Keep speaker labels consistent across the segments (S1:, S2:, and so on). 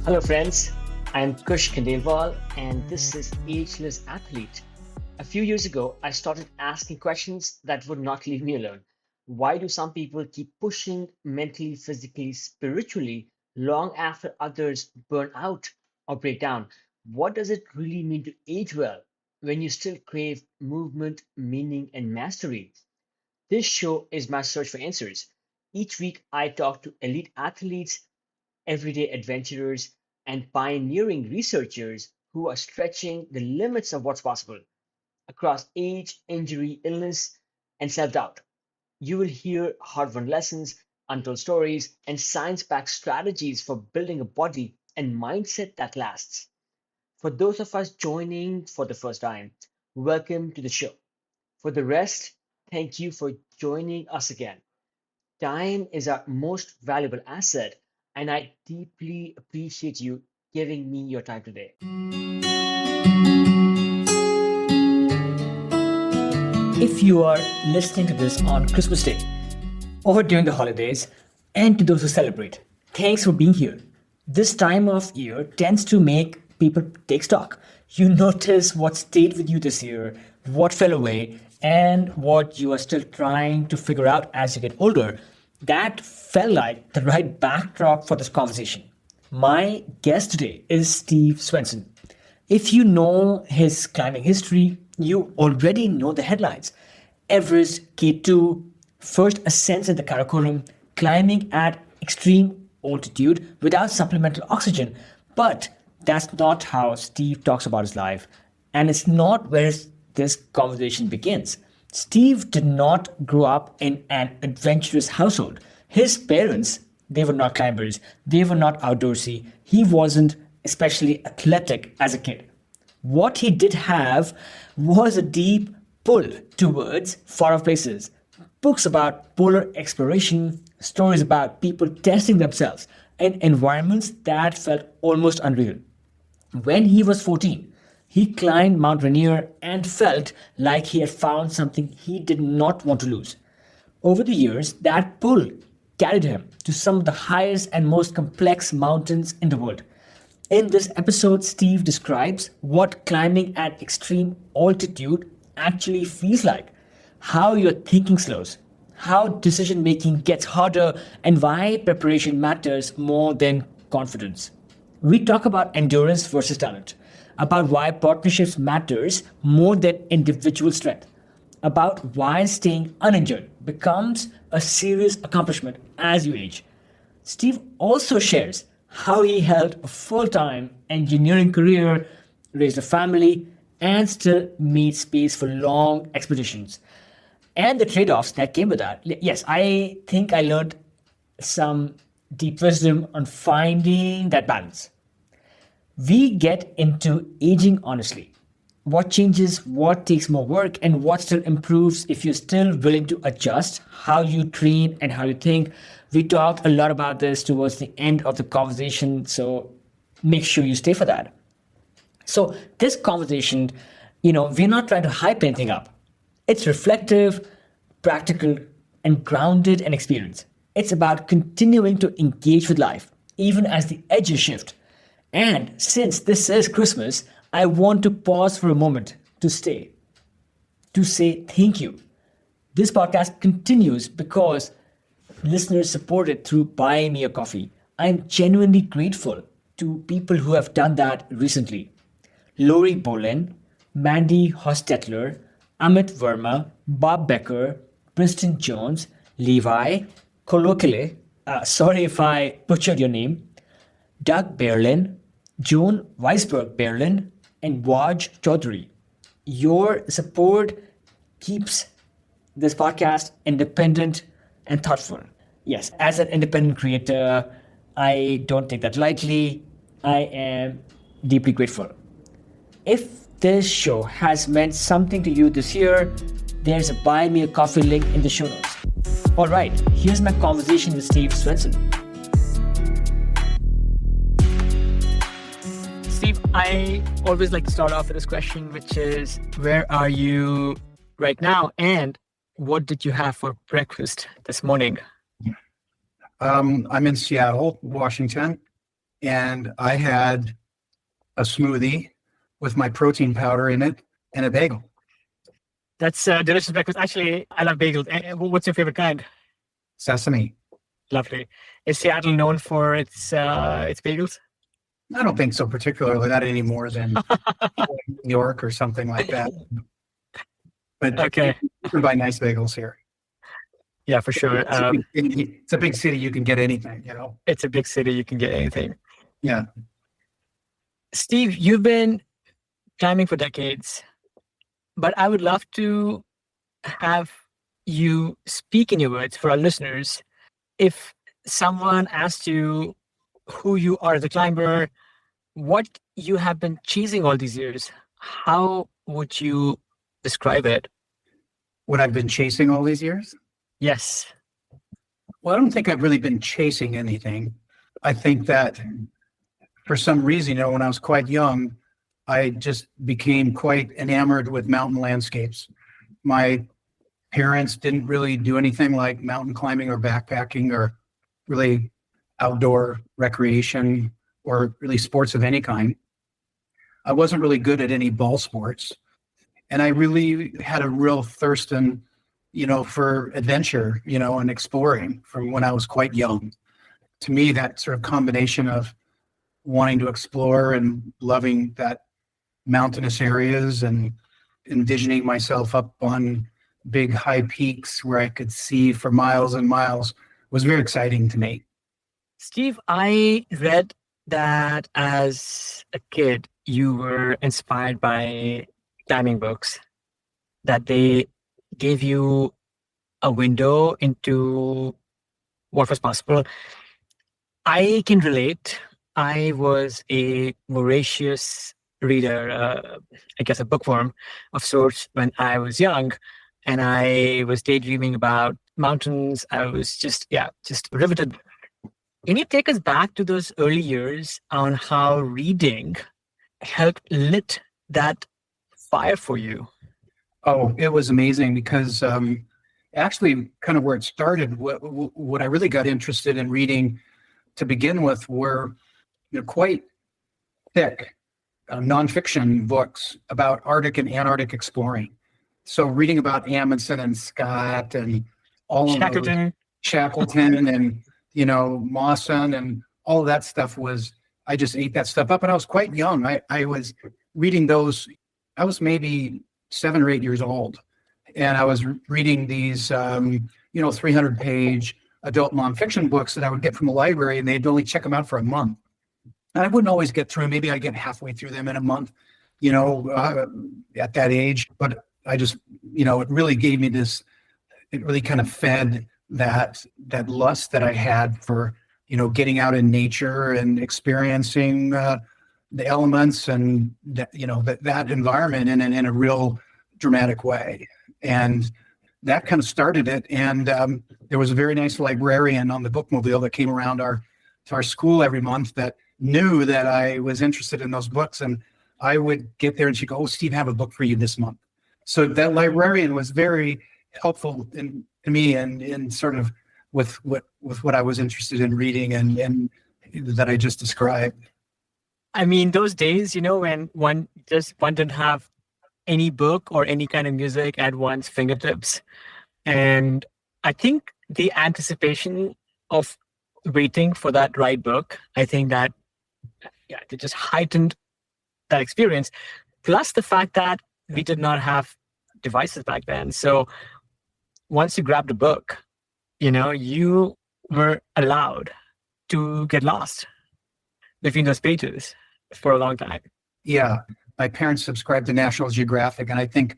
S1: Hello, friends. I'm Kush Khandelwal, and this is Ageless Athlete. A few years ago, I started asking questions that would not leave me alone. Why do some people keep pushing mentally, physically, spiritually long after others burn out or break down? What does it really mean to age well when you still crave movement, meaning, and mastery? This show is my search for answers. Each week, I talk to elite athletes, everyday adventurers, and pioneering researchers who are stretching the limits of what's possible across age, injury, illness, and self doubt. You will hear hard won lessons, untold stories, and science backed strategies for building a body and mindset that lasts. For those of us joining for the first time, welcome to the show. For the rest, thank you for joining us again. Time is our most valuable asset, and I deeply appreciate you giving me your time today.
S2: If you are listening to this on Christmas Day or during the holidays, and to those who celebrate, thanks for being here. This time of year tends to make people take stock. You notice what stayed with you this year, what fell away, and what you are still trying to figure out as you get older. That felt like the right backdrop for this conversation. My guest today is Steve Swenson. If you know his climbing history, you already know the headlines. Everest, K2, first ascents in the Karakoram, climbing at extreme altitude without supplemental oxygen. But that's not how Steve talks about his life. And it's not where this conversation begins. Steve did not grow up in an adventurous household. His parents, they were not climbers, they were not outdoorsy. He wasn't especially athletic as a kid. What he did have was a deep pull towards far off places. Books about polar exploration, stories about people testing themselves in environments that felt almost unreal. When he was 14, he climbed Mount Rainier and felt like he had found something he did not want to lose. Over the years, that pull carried him to some of the highest and most complex mountains in the world. In this episode, Steve describes what climbing at extreme altitude actually feels like, how your thinking slows, how decision making gets harder, and why preparation matters more than confidence. We talk about endurance versus talent, about why partnerships matters more than individual strength, about why staying uninjured becomes a serious accomplishment as you age. Steve also shares how he held a full time engineering career, raised a family, and still made space for long expeditions. And the trade offs that came with that. Yes, I think I learned some deep wisdom on finding that balance. We get into aging honestly. What changes, what takes more work, and what still improves if you're still willing to adjust how you train and how you think. We talked a lot about this towards the end of the conversation, so make sure you stay for that. So, this conversation, we're not trying to hype anything up. It's reflective, practical, and grounded in experience. It's about continuing to engage with life, even as the edges shift. And since this is Christmas, I want to pause for a moment to to say thank you. This podcast continues because listeners support it through buying me a coffee. I'm genuinely grateful to people who have done that recently. Lori Bolin, Mandy Hostetler, Amit Verma, Bob Becker, Princeton Jones, Levi, Kolokile, sorry if I butchered your name, Doug Berlin, Joan Weisberg Berlin, and Waj Chaudhary. Your support keeps this podcast independent and thoughtful. Yes, as an independent creator, I don't take that lightly. I am deeply grateful. If this show has meant something to you this year, there's a buy me a coffee link in the show notes. All right, here's my conversation with Steve Swenson. Steve, I always like to start off with this question, which is, where are you right now, and what did you have for breakfast this morning?
S3: I'm in Seattle, Washington, and I had a smoothie with my protein powder in it and a bagel.
S2: That's delicious breakfast. Actually, I love bagels. What's your favorite kind?
S3: Sesame.
S2: Lovely. Is Seattle known for its bagels?
S3: I don't think so particularly, not any more than New York or something like that. But
S2: Okay.
S3: you can buy nice bagels here.
S2: Yeah, for sure.
S3: It's a big city. You can get anything, you know.
S2: It's a big city. You can get anything.
S3: Yeah.
S2: Steve, you've been climbing for decades, but I would love to have you speak in your words for our listeners. If someone asked you who you are as a climber, what you have been chasing all these years, how would you describe it?
S3: What I've been chasing all these years?
S2: Yes.
S3: Well, I don't think I've really been chasing anything. I think that for some reason, when I was quite young, I just became quite enamored with mountain landscapes. My parents didn't really do anything like mountain climbing or backpacking or really outdoor recreation or really sports of any kind. I wasn't really good at any ball sports. And I really had a real thirst for adventure, and exploring from when I was quite young. To me, that sort of combination of wanting to explore and loving that mountainous areas and envisioning myself up on big high peaks where I could see for miles and miles was very exciting to me.
S2: Steve, I read that as a kid, you were inspired by climbing books, that they gave you a window into what was possible. I can relate. I was a voracious reader, I guess a bookworm of sorts when I was young, and I was daydreaming about mountains. I was just riveted. Can you take us back to those early years on how reading helped lit that fire for you?
S3: Oh, it was amazing because actually kind of where it started, what I really got interested in reading to begin with were quite thick nonfiction books about Arctic and Antarctic exploring. So reading about Amundsen and Scott and all of those, Shackleton and Mawson and all of that stuff I just ate that stuff up. And I was quite young. I was reading those. I was maybe 7 or 8 years old. And I was reading these, 300-page adult nonfiction books that I would get from the library, and they'd only check them out for a month. And I wouldn't always get through. Maybe I'd get halfway through them in a month, at that age. But I just, it really gave me this, it really kind of fed that lust that I had for, getting out in nature and experiencing the elements and, that environment in a real dramatic way. And that kind of started it. And there was a very nice librarian on the bookmobile that came around to our school every month that knew that I was interested in those books. And I would get there and she'd go, "Oh, Steve, I have a book for you this month." So that librarian was very helpful to me and in sort of with what I was interested in reading and that I just described.
S2: I mean, those days, when one didn't have any book or any kind of music at one's fingertips. And I think the anticipation of waiting for that right book, I think that it just heightened that experience. Plus the fact that we did not have devices back then. So once you grabbed a book, you were allowed to get lost between those pages for a long time.
S3: Yeah. My parents subscribed to National Geographic, and I think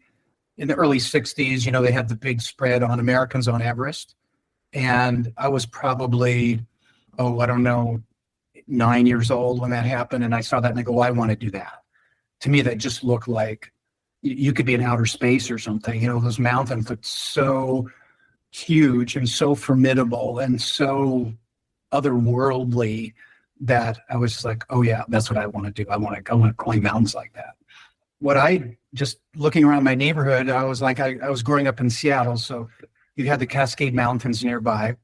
S3: in the early 60s, they had the big spread on Americans on Everest. And I was probably, 9 years old when that happened. And I saw that and I go, well, I want to do that. To me, that just looked like you could be in outer space or something. Those mountains looked so huge and so formidable and so otherworldly that I was just like, oh yeah, that's what I want to do. I want to climb mountains like that. What I just looking around my neighborhood, I was like, I was growing up in Seattle. So you had the Cascade Mountains nearby.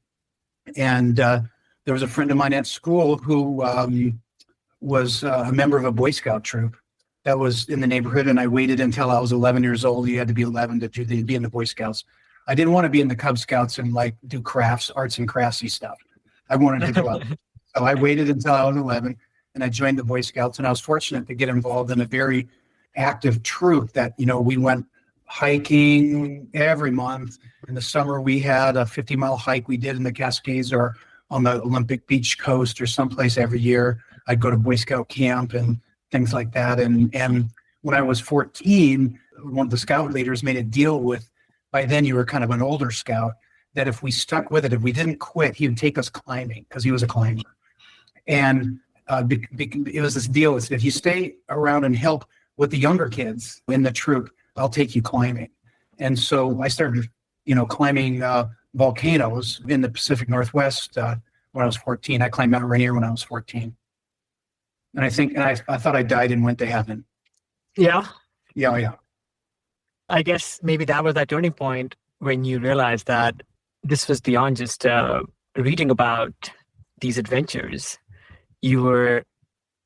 S3: And there was a friend of mine at school who was a member of a Boy Scout troop that was in the neighborhood, and I waited until I was 11 years old. You had to be 11 to be in the Boy Scouts. I didn't want to be in the Cub Scouts and like do crafts, arts and craftsy stuff. I wanted to go out. So I waited until I was 11, and I joined the Boy Scouts, and I was fortunate to get involved in a very active troop that, we went hiking every month. In the summer, we had a 50-mile hike we did in the Cascades or on the Olympic Beach coast or someplace every year. I'd go to Boy Scout camp and things like that. And when I was 14, one of the scout leaders made a deal with, by then you were kind of an older scout, that if we stuck with it, if we didn't quit, he would take us climbing because he was a climber. And it was this deal that if you stay around and help with the younger kids in the troop, I'll take you climbing. And so I started, climbing volcanoes in the Pacific Northwest when I was 14. I climbed Mount Rainier when I was 14. And I thought I died and went to heaven.
S2: Yeah.
S3: Yeah.
S2: I guess maybe that was that turning point when you realized that this was beyond just reading about these adventures. You were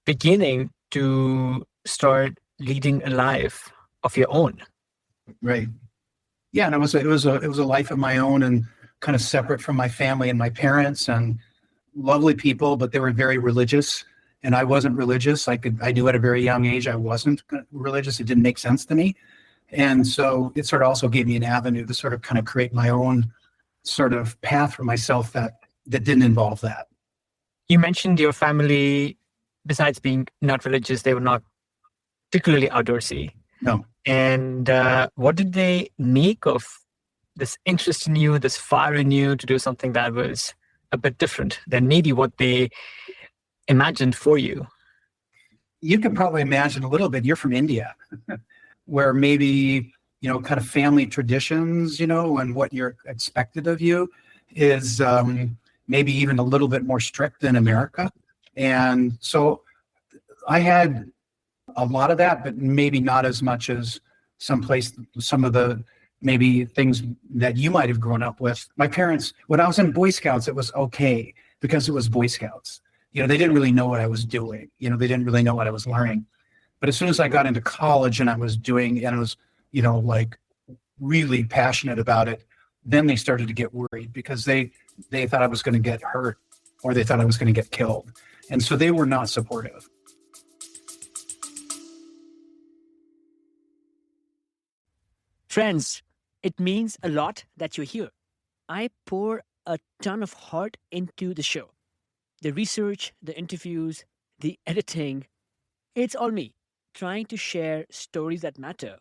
S2: beginning to start leading a life of your own.
S3: Right. Yeah, and it was a life of my own and kind of separate from my family and my parents, and lovely people, but they were very religious. And I wasn't religious. I knew at a very young age I wasn't religious. It didn't make sense to me. And so it sort of also gave me an avenue to sort of kind of create my own sort of path for myself that didn't involve that.
S2: You mentioned your family, besides being not religious, they were not particularly outdoorsy.
S3: No.
S2: And what did they make of this interest in you, this fire in you to do something that was a bit different than maybe what they imagined for you?
S3: You can probably imagine a little bit. You're from India, where maybe, kind of family traditions, and what you're expected of you is maybe even a little bit more strict than America. And so I had a lot of that, but maybe not as much as some of the maybe things that you might have grown up with. My parents, when I was in Boy Scouts, it was okay because it was Boy Scouts. They didn't really know what I was doing. They didn't really know what I was learning. But as soon as I got into college and I was like really passionate about it, then they started to get worried because they thought I was going to get hurt or they thought I was going to get killed. And so they were not supportive.
S2: Friends, it means a lot that you're here. I pour a ton of heart into the show. The research, the interviews, the editing, it's all me, trying to share stories that matter.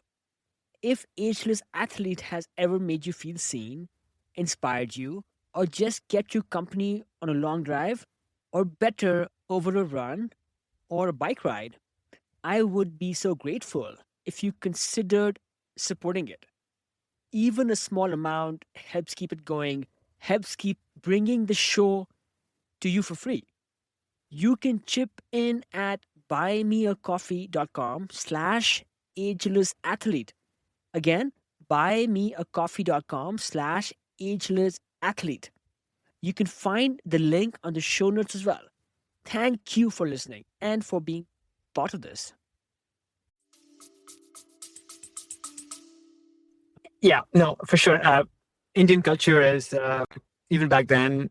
S2: If Ageless Athlete has ever made you feel seen, inspired you, or just kept you company on a long drive, or better, over a run, or a bike ride, I would be so grateful if you considered supporting it. Even a small amount helps keep it going, helps keep bringing the show to you for free. You can chip in at buymeacoffee.com/agelessathlete. Again, buymeacoffee.com/agelessathlete. You can find the link on the show notes as well. Thank you for listening and for being part of this. Yeah, no, for sure. Indian culture is, even back then,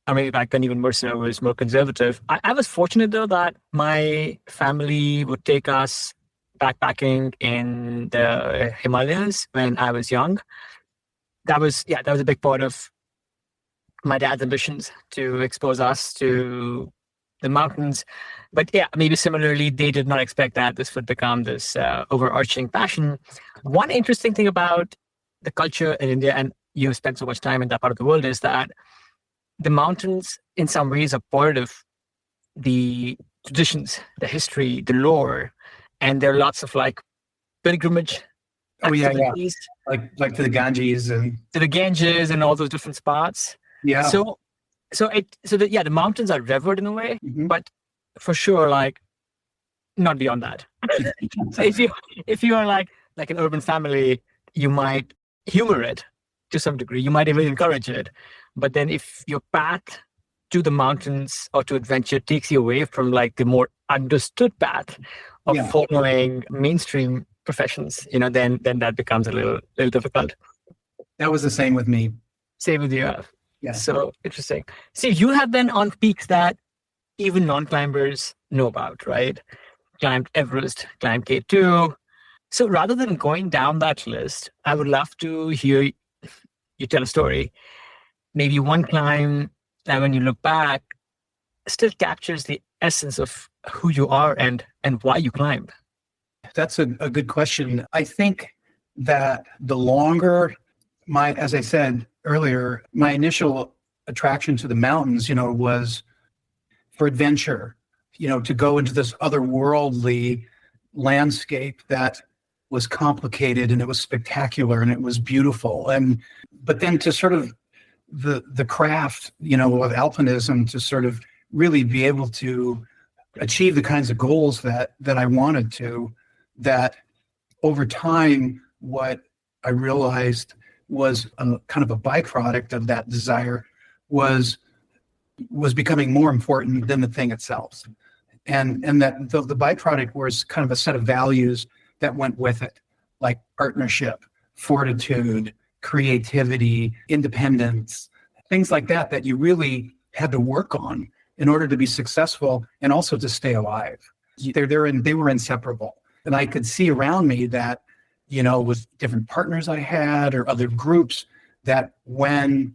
S2: I mean, back then even more so, was more conservative. I was fortunate, though, that my family would take us backpacking in the Himalayas when I was young. That was a big part of my dad's ambitions to expose us to the mountains. But yeah, maybe similarly, they did not expect that this would become this overarching passion. One interesting thing about the culture in India, and you spent so much time in that part of the world, is that the mountains in some ways are part of the traditions, the history, the lore, and there are lots of like pilgrimage activities.
S3: Like to the Ganges and
S2: all those different spots.
S3: Yeah.
S2: The mountains are revered in a way, but for sure, like not beyond that. So if you are like an urban family, you might humor it to some degree. You might even encourage it. But then if your path to the mountains or to adventure takes you away from like the more understood path of
S3: Yeah.
S2: following mainstream professions, then that becomes a little difficult.
S3: That was the same with me.
S2: Same with you.
S3: Yeah.
S2: So interesting. See, you have been on peaks that even non-climbers know about, right? Climbed Everest, climbed K2. So rather than going down that list, I would love to hear you tell a story. Maybe one climb that when you look back still captures the essence of who you are and why you climb.
S3: That's a good question. I think that the longer as I said earlier, my initial attraction to the mountains, was for adventure, to go into this otherworldly landscape that was complicated and it was spectacular and it was beautiful. But then to sort of the craft, of alpinism, to sort of really be able to achieve the kinds of goals that I wanted to, that over time, what I realized was a kind of a byproduct of that desire was becoming more important than the thing itself. And that the byproduct was kind of a set of values that went with it, like partnership, fortitude, creativity, independence, things like that you really had to work on in order to be successful and also to stay alive. They were inseparable. And I could see around me that, with different partners I had or other groups, that when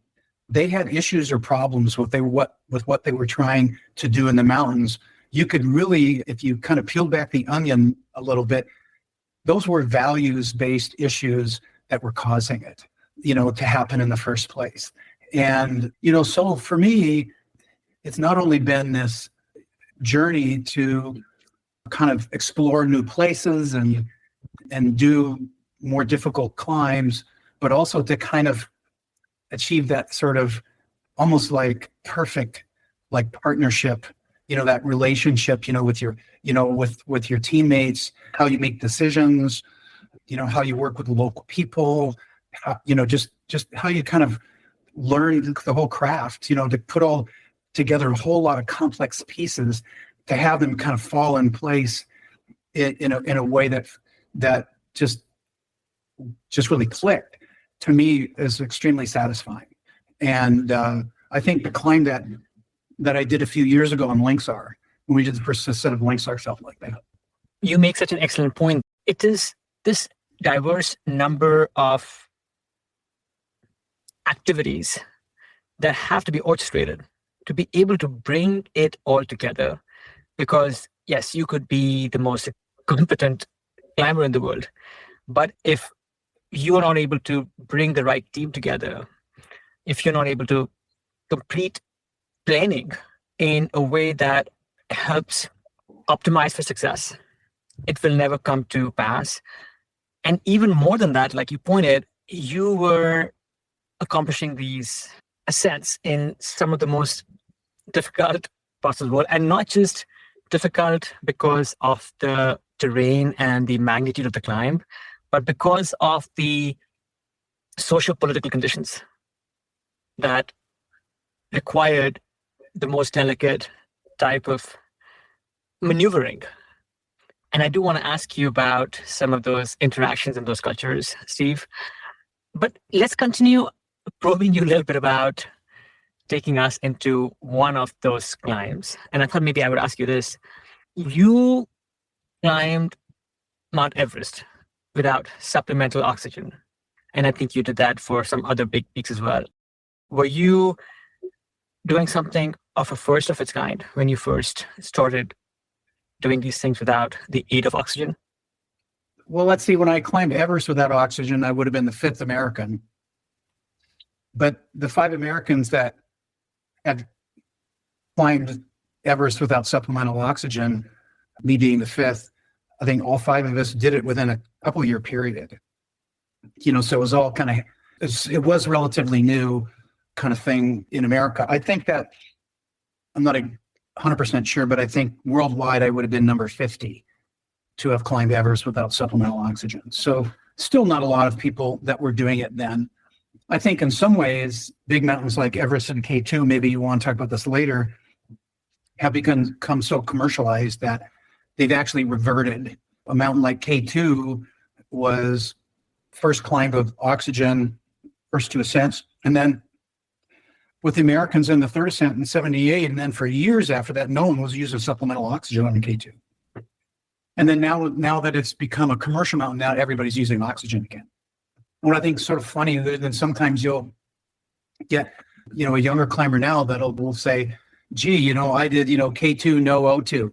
S3: they had issues or problems with what they were trying to do in the mountains, you could really, if you kind of peeled back the onion a little bit, those were values-based issues that were causing it, to happen in the first place. And, so for me, it's not only been this journey to kind of explore new places and do more difficult climbs, but also to kind of achieve that sort of almost like perfect, like partnership, that relationship, with your, with your teammates, how you make decisions, how you work with local people, how, just how you kind of learn the whole craft, to put all together a whole lot of complex pieces, to have them kind of fall in place in a way that just really clicked, to me, is extremely satisfying. And I think the climb that I did a few years ago on Linksar, when we did the first set of Linksar, felt like that.
S2: You make such an excellent point. It is this diverse number of activities that have to be orchestrated to be able to bring it all together. Because yes, you could be the most competent climber in the world, but if you are not able to bring the right team together, if you're not able to complete planning in a way that helps optimize for success, it will never come to pass. And even more than that, like you pointed, you were accomplishing these ascents in some of the most difficult parts of the world, and not just difficult because of the terrain and the magnitude of the climb, but because of the socio-political conditions that required the most delicate type of maneuvering. And I do want to ask you about some of those interactions and those cultures, Steve. But let's continue probing you a little bit about taking us into one of those climbs. And I thought maybe I would ask you this. You climbed Mount Everest without supplemental oxygen. And I think you did that for some other big peaks as well. Were you doing something of a first of its kind when you first started doing these things without the aid of oxygen?
S3: Well, let's see. When I climbed Everest without oxygen, I would have been the 5th American. But the 5 Americans that had climbed Everest without supplemental oxygen, me being the 5th, I think all 5 of us did it within a couple-year period. So it was all kind of, it was relatively new kind of thing in America. I think that, I'm not 100% sure, but I think worldwide I would have been number 50 to have climbed Everest without supplemental oxygen. So still not a lot of people that were doing it then. I think in some ways, big mountains like Everest and K2, maybe you want to talk about this later, have become so commercialized that they've actually reverted. A mountain like K2 was first climbed with oxygen, first two ascents, and then with the Americans in the third ascent in 78, and then for years after that, no one was using supplemental oxygen on the K2. And then now that it's become a commercial mountain, now everybody's using oxygen again. What I think is sort of funny, then sometimes you'll get, a younger climber now will say, gee, I did, K2, no O2.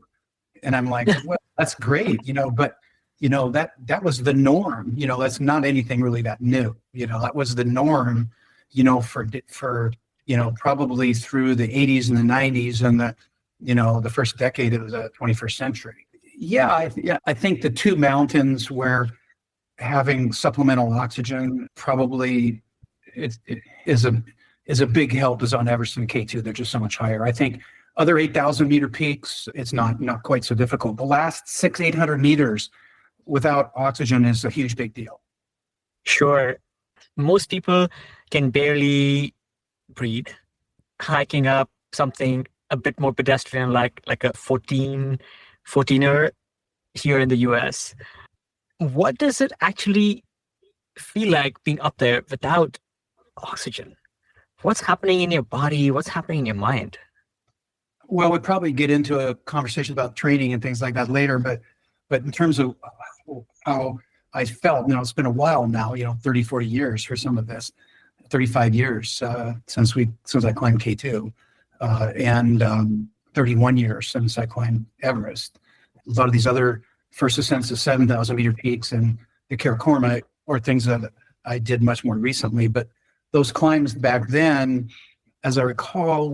S3: And I'm like, well, that's great, but, that was the norm, that's not anything really that new, that was the norm, for probably through the 80s and the 90s and the first decade of the 21st century. Yeah, I think the two mountains where having supplemental oxygen probably is a big help is on Everest and K2. They're just so much higher. I think other 8,000 meter peaks, it's not quite so difficult. The last 800 meters without oxygen is a huge big deal.
S2: Sure. Most people can barely breathe. Hiking up something a bit more pedestrian like a 14er here in the US. What does it actually feel like being up there without oxygen? What's happening in your body? What's happening in your mind?
S3: Well, we'll probably get into a conversation about training and things like that later, but in terms of how I felt, it's been a while now, 30, 40 years for some of this, 35 years since I climbed K2, and 31 years since I climbed Everest. A lot of these other first ascents to 7,000 meter peaks and the Karakoram or things that I did much more recently. But those climbs back then, as I recall,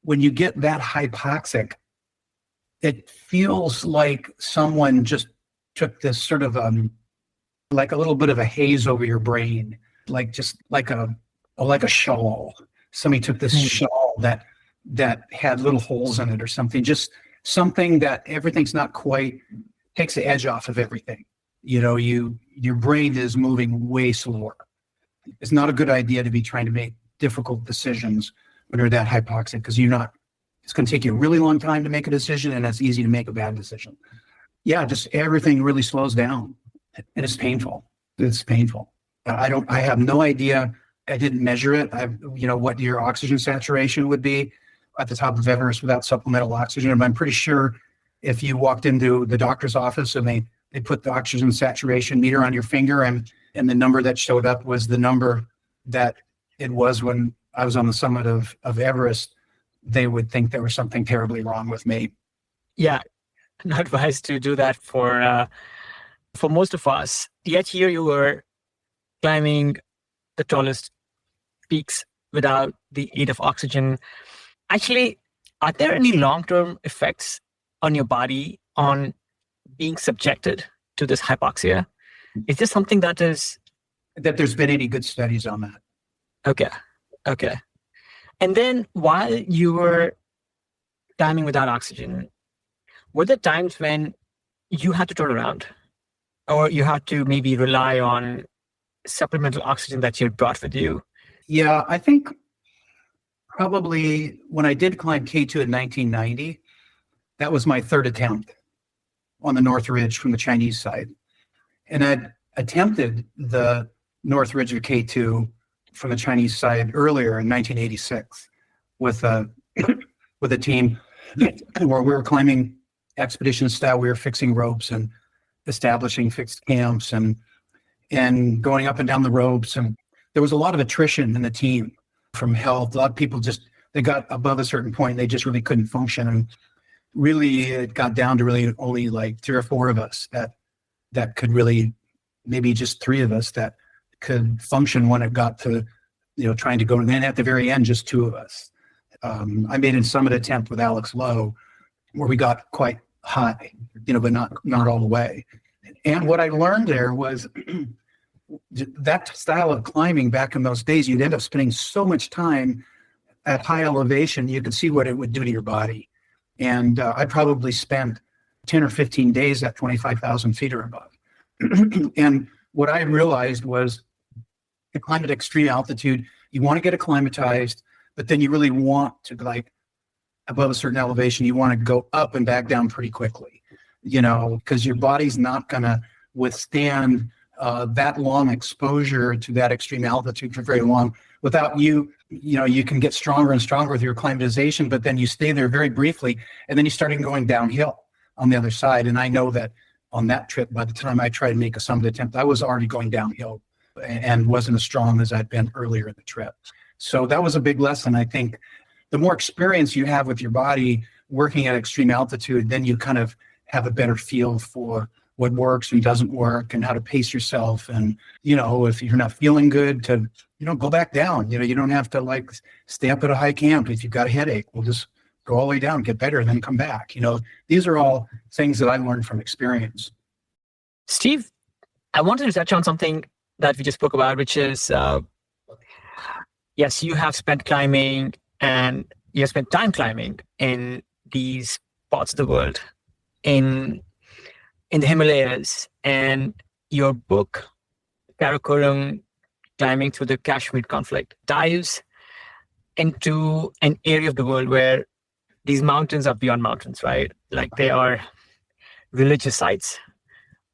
S3: when you get that hypoxic, it feels like someone just took this sort of like a little bit of a haze over your brain, like a shawl. Somebody took this shawl that had little holes in it or something, just something that everything's not quite, takes the edge off of everything. Your brain is moving way slower. It's not a good idea to be trying to make difficult decisions when you're that hypoxic, because it's going to take you a really long time to make a decision, and it's easy to make a bad decision. Yeah, just everything really slows down, and it's painful. It's painful. I have no idea. I didn't measure it. What your oxygen saturation would be at the top of Everest without supplemental oxygen. And I'm pretty sure if you walked into the doctor's office and they put the oxygen saturation meter on your finger, and the number that showed up was the number that it was when I was on the summit of Everest, they would think there was something terribly wrong with me.
S2: Yeah, not advised to do that for most of us. Yet here you were climbing the tallest peaks without the aid of oxygen. Actually, are there any long-term effects on your body on being subjected to this hypoxia? Is this something that
S3: there's been any good studies on that?
S2: Okay. And then while you were climbing without oxygen, were there times when you had to turn around, or you had to maybe rely on supplemental oxygen that you had brought with you?
S3: Yeah, I think probably when I did climb K2 in 1990, that was my third attempt on the North Ridge from the Chinese side. And I'd attempted the North Ridge of K2 from the Chinese side earlier in 1986 with a team where we were climbing expedition style. We were fixing ropes and establishing fixed camps and going up and down the ropes. And there was a lot of attrition in the team from health. A lot of people they got above a certain point, they just really couldn't function. And really it got down to really only like 3 or 4 of us that could really, maybe just 3 of us that could function when it got to, trying to go. And then at the very end, just 2 of us. I made a summit attempt with Alex Lowe where we got quite high, but not all the way. And what I learned there was that style of climbing back in those days, you'd end up spending so much time at high elevation, you could see what it would do to your body. And I probably spent 10 or 15 days at 25,000 feet or above. And what I realized was to climb at extreme altitude, you want to get acclimatized, but then you really want to above a certain elevation, you want to go up and back down pretty quickly, because your body's not going to withstand that long exposure to that extreme altitude for very long without you can get stronger and stronger with your acclimatization, but then you stay there very briefly, and then you start going downhill on the other side. And I know that on that trip, by the time I tried to make a summit attempt, I was already going downhill and wasn't as strong as I'd been earlier in the trip. So that was a big lesson. I think the more experience you have with your body working at extreme altitude, then you kind of have a better feel for what works and doesn't work and how to pace yourself. And, if you're not feeling good, to, go back down. You don't have to stay up at a high camp. If you've got a headache, we'll just go all the way down, get better, and then come back. These are all things that I learned from experience.
S2: Steve, I wanted to touch on something that we just spoke about, which is, yes, you have spent climbing and you have spent time climbing in these parts of the world, in the Himalayas, and your book, Karakoram, Climbing Through the Kashmir Conflict, dives into an area of the world where these mountains are beyond mountains, right? Like they are religious sites,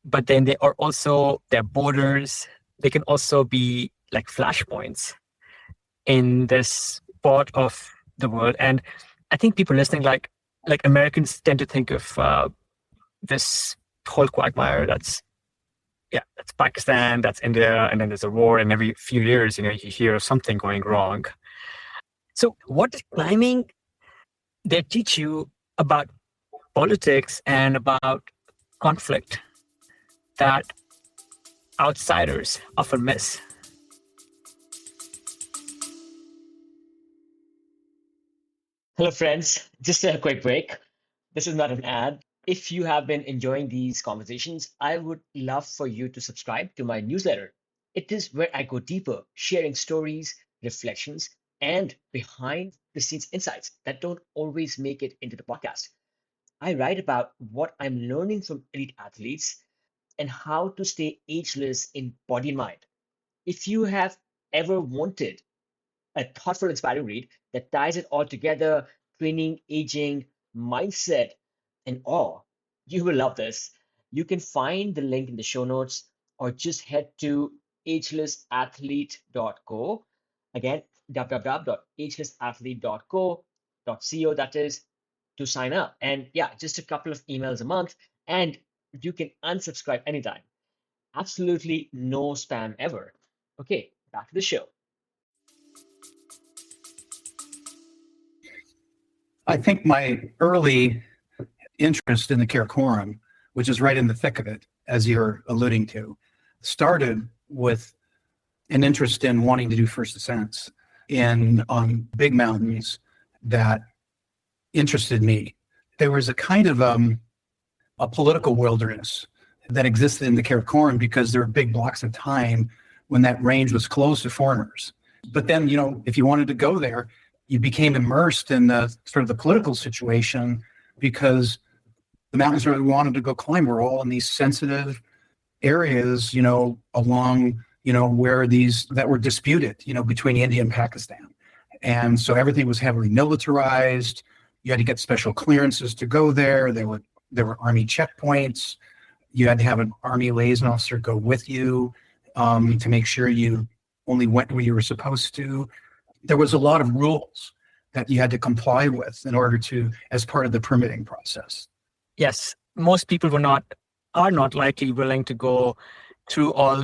S2: but then they are also their borders. They can also be like flashpoints in this part of the world. And I think people listening, like Americans tend to think of this whole quagmire that's Pakistan, that's India, and then there's a war, and every few years, you hear of something going wrong. So what does climbing they teach you about politics and about conflict that outsiders often miss?
S1: Hello, friends. Just a quick break. This is not an ad. If you have been enjoying these conversations, I would love for you to subscribe to my newsletter. It is where I go deeper, sharing stories, reflections, and behind the scenes insights that don't always make it into the podcast. I write about what I'm learning from elite athletes and how to stay ageless in body and mind. If you have ever wanted a thoughtful, inspiring read that ties it all together, training, aging, mindset, and awe, you will love this. You can find the link in the show notes or just head to agelessathlete.co. Again, www.agelessathlete.co, that is, to sign up. And yeah, just a couple of emails a month, and you can unsubscribe anytime. Absolutely no spam ever. Okay, back to the show.
S3: I think my early interest in the Karakoram, which is right in the thick of it, as you're alluding to, started with an interest in wanting to do first ascents on big mountains that interested me. There was a kind of a political wilderness that existed in the Karakoram because there were big blocks of time when that range was closed to foreigners. But then, if you wanted to go there, you became immersed in the sort of the political situation, because the mountains where we wanted to go climb were all in these sensitive areas, along, where these that were disputed, between India and Pakistan. And so everything was heavily militarized. You had to get special clearances to go there. There were army checkpoints. You had to have an army liaison officer go with you to make sure you only went where you were supposed to. There was a lot of rules that you had to comply with in order to, as part of the permitting process.
S2: Yes, most people are not likely willing to go through all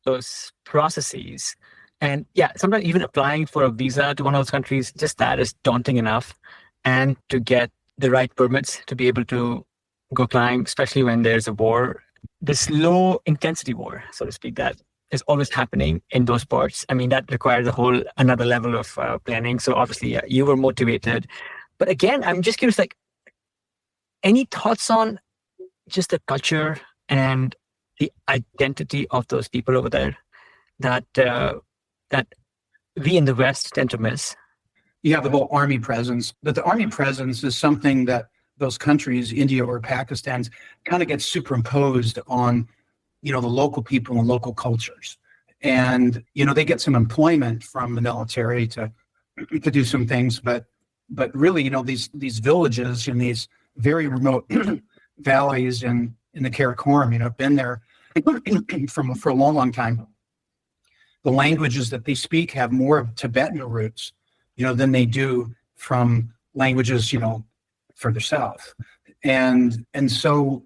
S2: those processes. And yeah, sometimes even applying for a visa to one of those countries, just that is daunting enough. And to get the right permits to be able to go climb, especially when there's a war, this low intensity war, so to speak, that is always happening in those parts. I mean, that requires another level of planning. So obviously, yeah, you were motivated. But again, I'm just curious, any thoughts on just the culture and the identity of those people over there that we in the West tend to miss?
S3: You have the whole army presence, but the army presence is something that those countries, India or Pakistan, kind of gets superimposed on, the local people and local cultures. And, they get some employment from the military to do some things, but but really, these villages in these very remote valleys in the Karakoram, I've been there for a long, long time. The languages that they speak have more of Tibetan roots, than they do from languages, further south. And so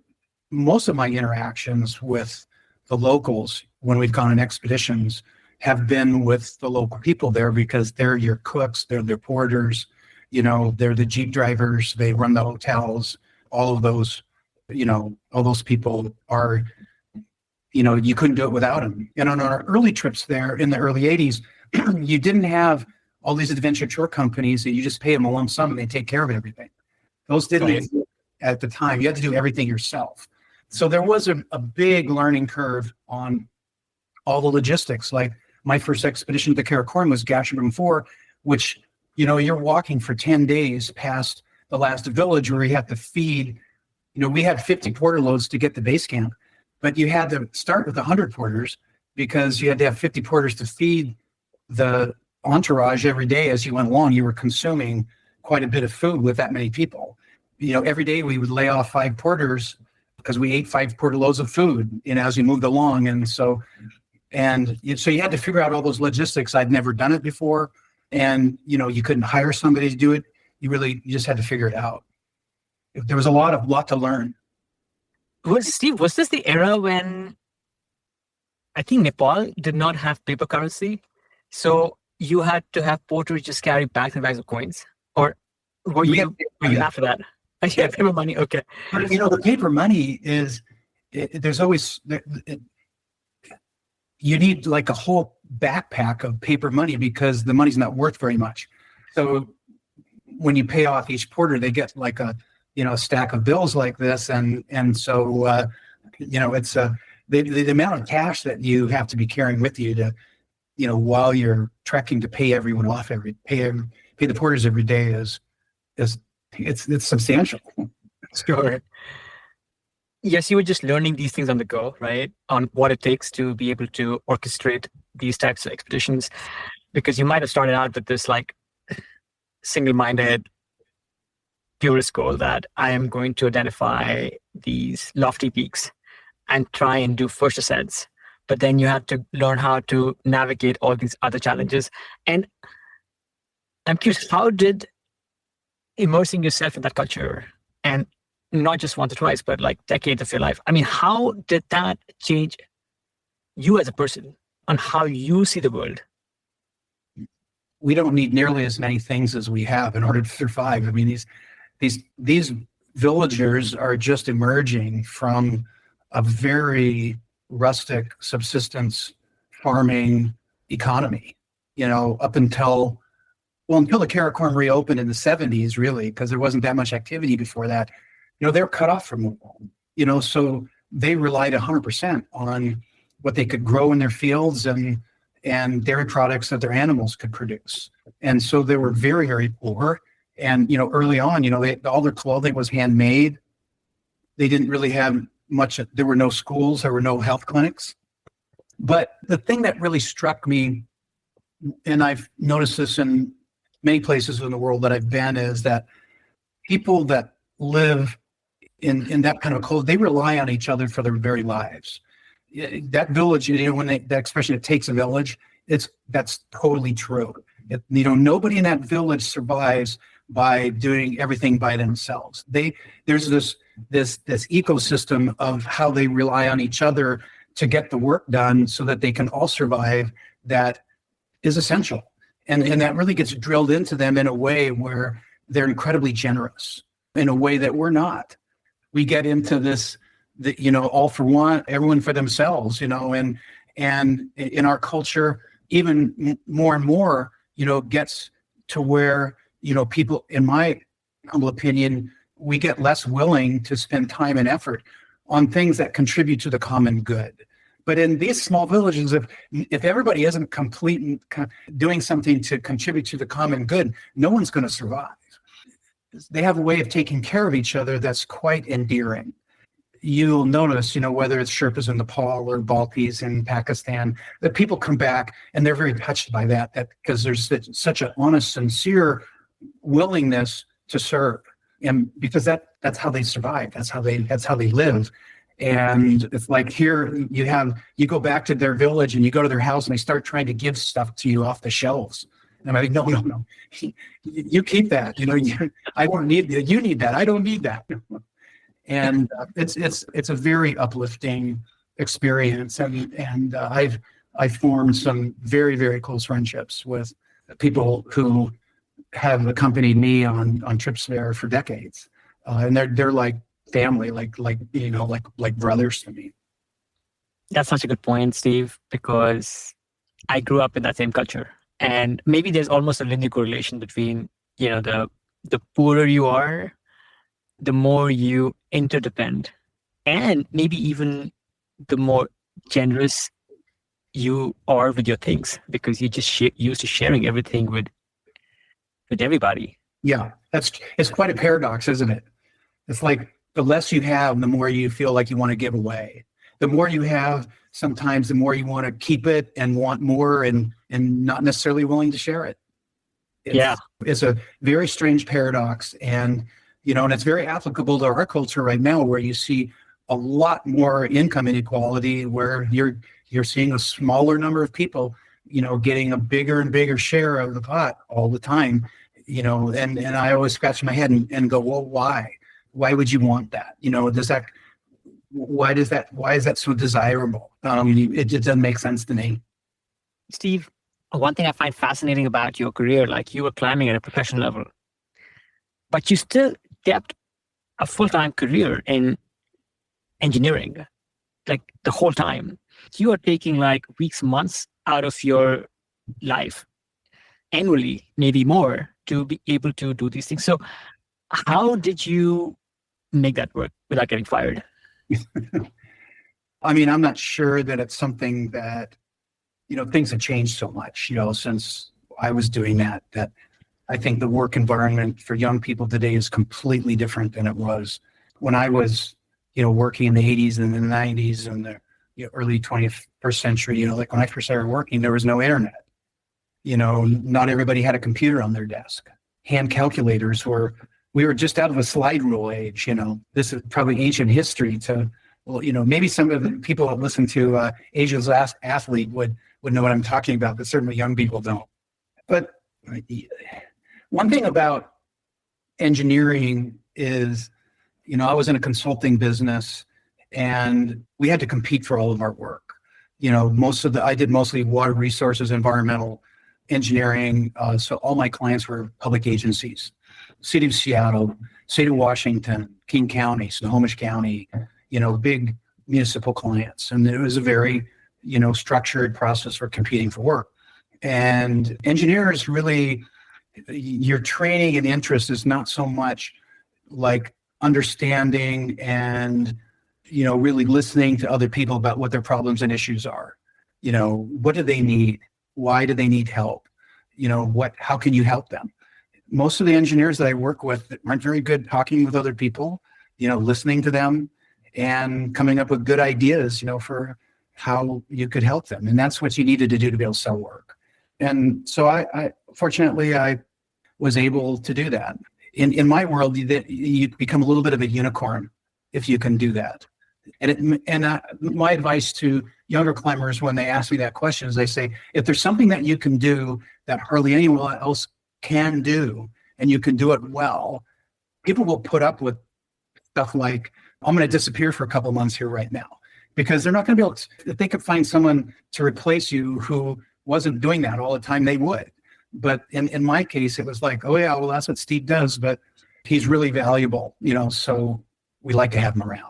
S3: most of my interactions with the locals when we've gone on expeditions have been with the local people there, because they're your cooks, they're their porters, they're the Jeep drivers, they run the hotels, all of those, all those people are, you couldn't do it without them. And on our early trips there in the early 80s, you didn't have all these adventure tour companies that you just pay them a lump sum and they take care of everything. Those didn't exist at the time. You had to do everything yourself. So there was a big learning curve on all the logistics. Like my first expedition to the Karakoram was Gasherbrum 4, which, you're walking for 10 days past the last village where you have to feed. We had 50 porter loads to get to base camp, but you had to start with 100 porters because you had to have 50 porters to feed the entourage every day. As you went along, you were consuming quite a bit of food with that many people. Every day we would lay off 5 porters because we ate 5 porter loads of food, as we moved along. And so you had to figure out all those logistics. I'd never done it before. And, you couldn't hire somebody to do it. You just had to figure it out. There was a lot to learn.
S2: Steve, was this the era when I think Nepal did not have paper currency? So you had to have porters just carry bags and bags of coins? Or were you after that? Yeah, paper money. Okay.
S3: The paper money is, there's always, you need like a whole backpack of paper money because the money's not worth very much. So when you pay off each porter, they get like a stack of bills like this. And so, it's the amount of cash that you have to be carrying with you to, while you're trekking to pay everyone off pay the porters every day is it's substantial.
S2: Sure. Yes, you were just learning these things on the go, right? On what it takes to be able to orchestrate these types of expeditions, because you might have started out with this like single-minded purist goal that I am going to identify these lofty peaks and try and do first ascents. But then you have to learn how to navigate all these other challenges. And I'm curious, how did immersing yourself in that culture, and not just once or twice, but like decades of your life, how did that change you as a person on how you see the world?
S3: We don't need nearly as many things as we have in order to survive. These villagers are just emerging from a very rustic subsistence farming economy, up until the Karakoram reopened in the 70s, really, because there wasn't that much activity before that. They're cut off from the world, so they relied 100% on what they could grow in their fields and dairy products that their animals could produce. And so they were very, very poor. And, early on, all their clothing was handmade. They didn't really have much. There were no schools. There were no health clinics. But the thing that really struck me, and I've noticed this in many places in the world that I've been, is that people that live in that kind of culture, they rely on each other for their very lives. That village, when that expression, it takes a village, that's totally true. Nobody in that village survives by doing everything by themselves. There's this ecosystem of how they rely on each other to get the work done so that they can all survive. That is essential. And that really gets drilled into them in a way where they're incredibly generous, in a way that we're not. We get into this, all for one, everyone for themselves, and in our culture, even more and more, gets to where, people, in my humble opinion, we get less willing to spend time and effort on things that contribute to the common good. But in these small villages, if everybody isn't doing something to contribute to the common good, no one's going to survive. They have a way of taking care of each other that's quite endearing. You'll notice, whether it's Sherpas in Nepal or Baltis in Pakistan, that people come back and they're very touched by that because there's such an honest, sincere willingness to serve, and because that's how they survive. That's how they live. And it's like here you go back to their village and you go to their house and they start trying to give stuff to you off the shelves. And I'm like, no, you keep that. I don't need that. You need that. I don't need that. And it's a very uplifting experience. And I've formed some very, very close friendships with people who have accompanied me on trips there for decades. And they're like family, like brothers to me.
S2: That's such a good point, Steve, because I grew up in that same culture. And maybe there's almost a linear correlation between, the poorer you are, the more you interdepend, and maybe even the more generous you are with your things, because you just used to sharing everything with everybody.
S3: Yeah, it's quite a paradox, isn't it? It's like the less you have, the more you feel like you want to give away. The more you have, sometimes the more you want to keep it and want more and not necessarily willing to share it. It's a very strange paradox. And, and it's very applicable to our culture right now, where you see a lot more income inequality, where you're seeing a smaller number of people, getting a bigger and bigger share of the pot all the time, and I always scratch my head and go, well, why? Why would you want that? Why is that so desirable? It just doesn't make sense to me.
S2: Steve, one thing I find fascinating about your career, like you were climbing at a professional level, but you still kept a full-time career in engineering, like the whole time. You are taking like weeks, months out of your life annually, maybe more, to be able to do these things. So how did you make that work without getting fired?
S3: I mean, I'm not sure that it's something that, things have changed so much, since I was doing that I think the work environment for young people today is completely different than it was when I was, working in the 80s and the 90s and the early 21st century. Like when I first started working, there was no internet. Not everybody had a computer on their desk. Hand calculators we were just out of a slide rule age. This is probably ancient history maybe some of the people that listen to Ageless Athlete would know what I'm talking about, but certainly young people don't. But one thing about engineering is, I was in a consulting business and we had to compete for all of our work. I did mostly water resources, environmental engineering. So all my clients were public agencies, City of Seattle, State of Washington, King County, Snohomish County, big municipal clients. And it was a very, structured process for competing for work. And engineers really, your training and interest is not so much like understanding and, really listening to other people about what their problems and issues are. What do they need? Why do they need help? How can you help them? Most of the engineers that I work with aren't very good talking with other people, listening to them and coming up with good ideas, for how you could help them. And that's what you needed to do to be able to sell work. And so I fortunately, I was able to do that. In my world, you become a little bit of a unicorn if you can do that. And my advice to younger climbers when they ask me that question is, they say, if there's something that you can do that hardly anyone else can do, and you can do it well, people will put up with stuff like, I'm going to disappear for a couple of months here right now, because they're not going to be able to, if they could find someone to replace you who wasn't doing that all the time, they would. But in my case, it was like, oh yeah, well, that's what Steve does, but he's really valuable, so we like to have him around.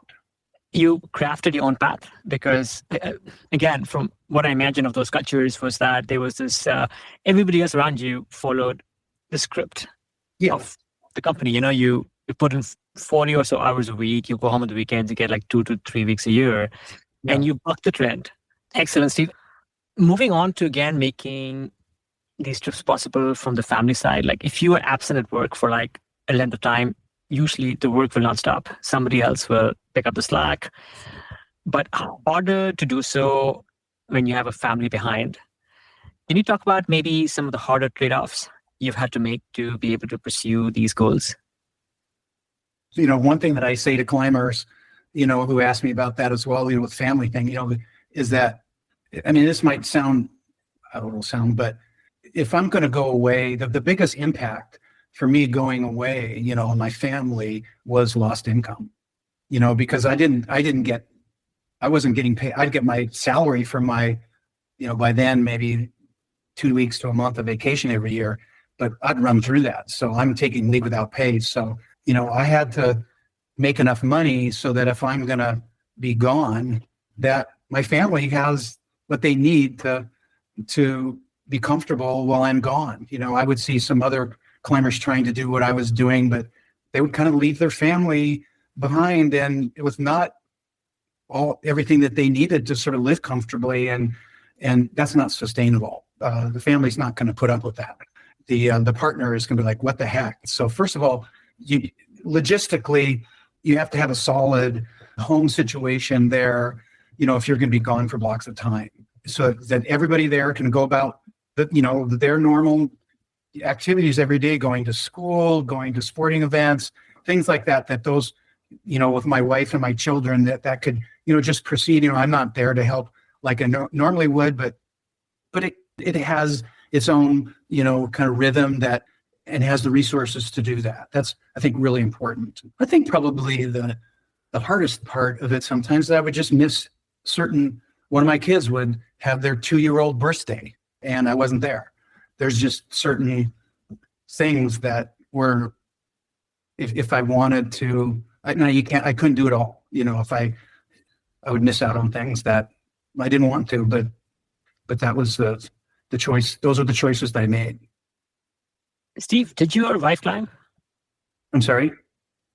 S2: You crafted your own path, because again, from what I imagine of those cultures was that there was this, everybody else around you followed the script of the company. You put in 40 or so hours a week, you go home on the weekends, you get like 2 to 3 weeks a year, and you buck the trend. Excellent, Steve. Moving on to, again, making these trips possible from the family side. Like if you are absent at work for like a length of time, usually the work will not stop. Somebody else will pick up the slack. But harder to do so when you have a family behind. Can you talk about maybe some of the harder trade-offs you've had to make to be able to pursue these goals?
S3: One thing that I say to climbers, who ask me about that as well, with family thing, is that, I mean, this might sound a little but if I'm going to go away, the biggest impact for me going away, and my family was lost income, because I wasn't getting paid. I'd get my salary from my, by then maybe 2 weeks to a month of vacation every year, but I'd run through that. So I'm taking leave without pay. So, I had to make enough money so that if I'm going to be gone, that my family has what they need to be comfortable while I'm gone. I would see some other climbers trying to do what I was doing, but they would kind of leave their family behind, and it was not everything that they needed to sort of live comfortably, and that's not sustainable. The family's not going to put up with that. The partner is going to be like, what the heck? So first of all, logistically, you have to have a solid home situation there, if you're going to be gone for blocks of time, so that everybody there can go about their normal activities every day, going to school, going to sporting events, things like that those, with my wife and my children, that could, just proceed. I'm not there to help like I normally would, but it has its own, kind of rhythm and has the resources to do that. That's, I think, really important. I think probably the hardest part of it sometimes is I would just miss one of my kids would have their 2-year-old birthday and I wasn't there. There's just certain things that were, if I wanted to, I couldn't do it all. If I would miss out on things that I didn't want to, but that was the choice. Those are the choices that I made.
S2: Steve, did your wife climb?
S3: I'm sorry?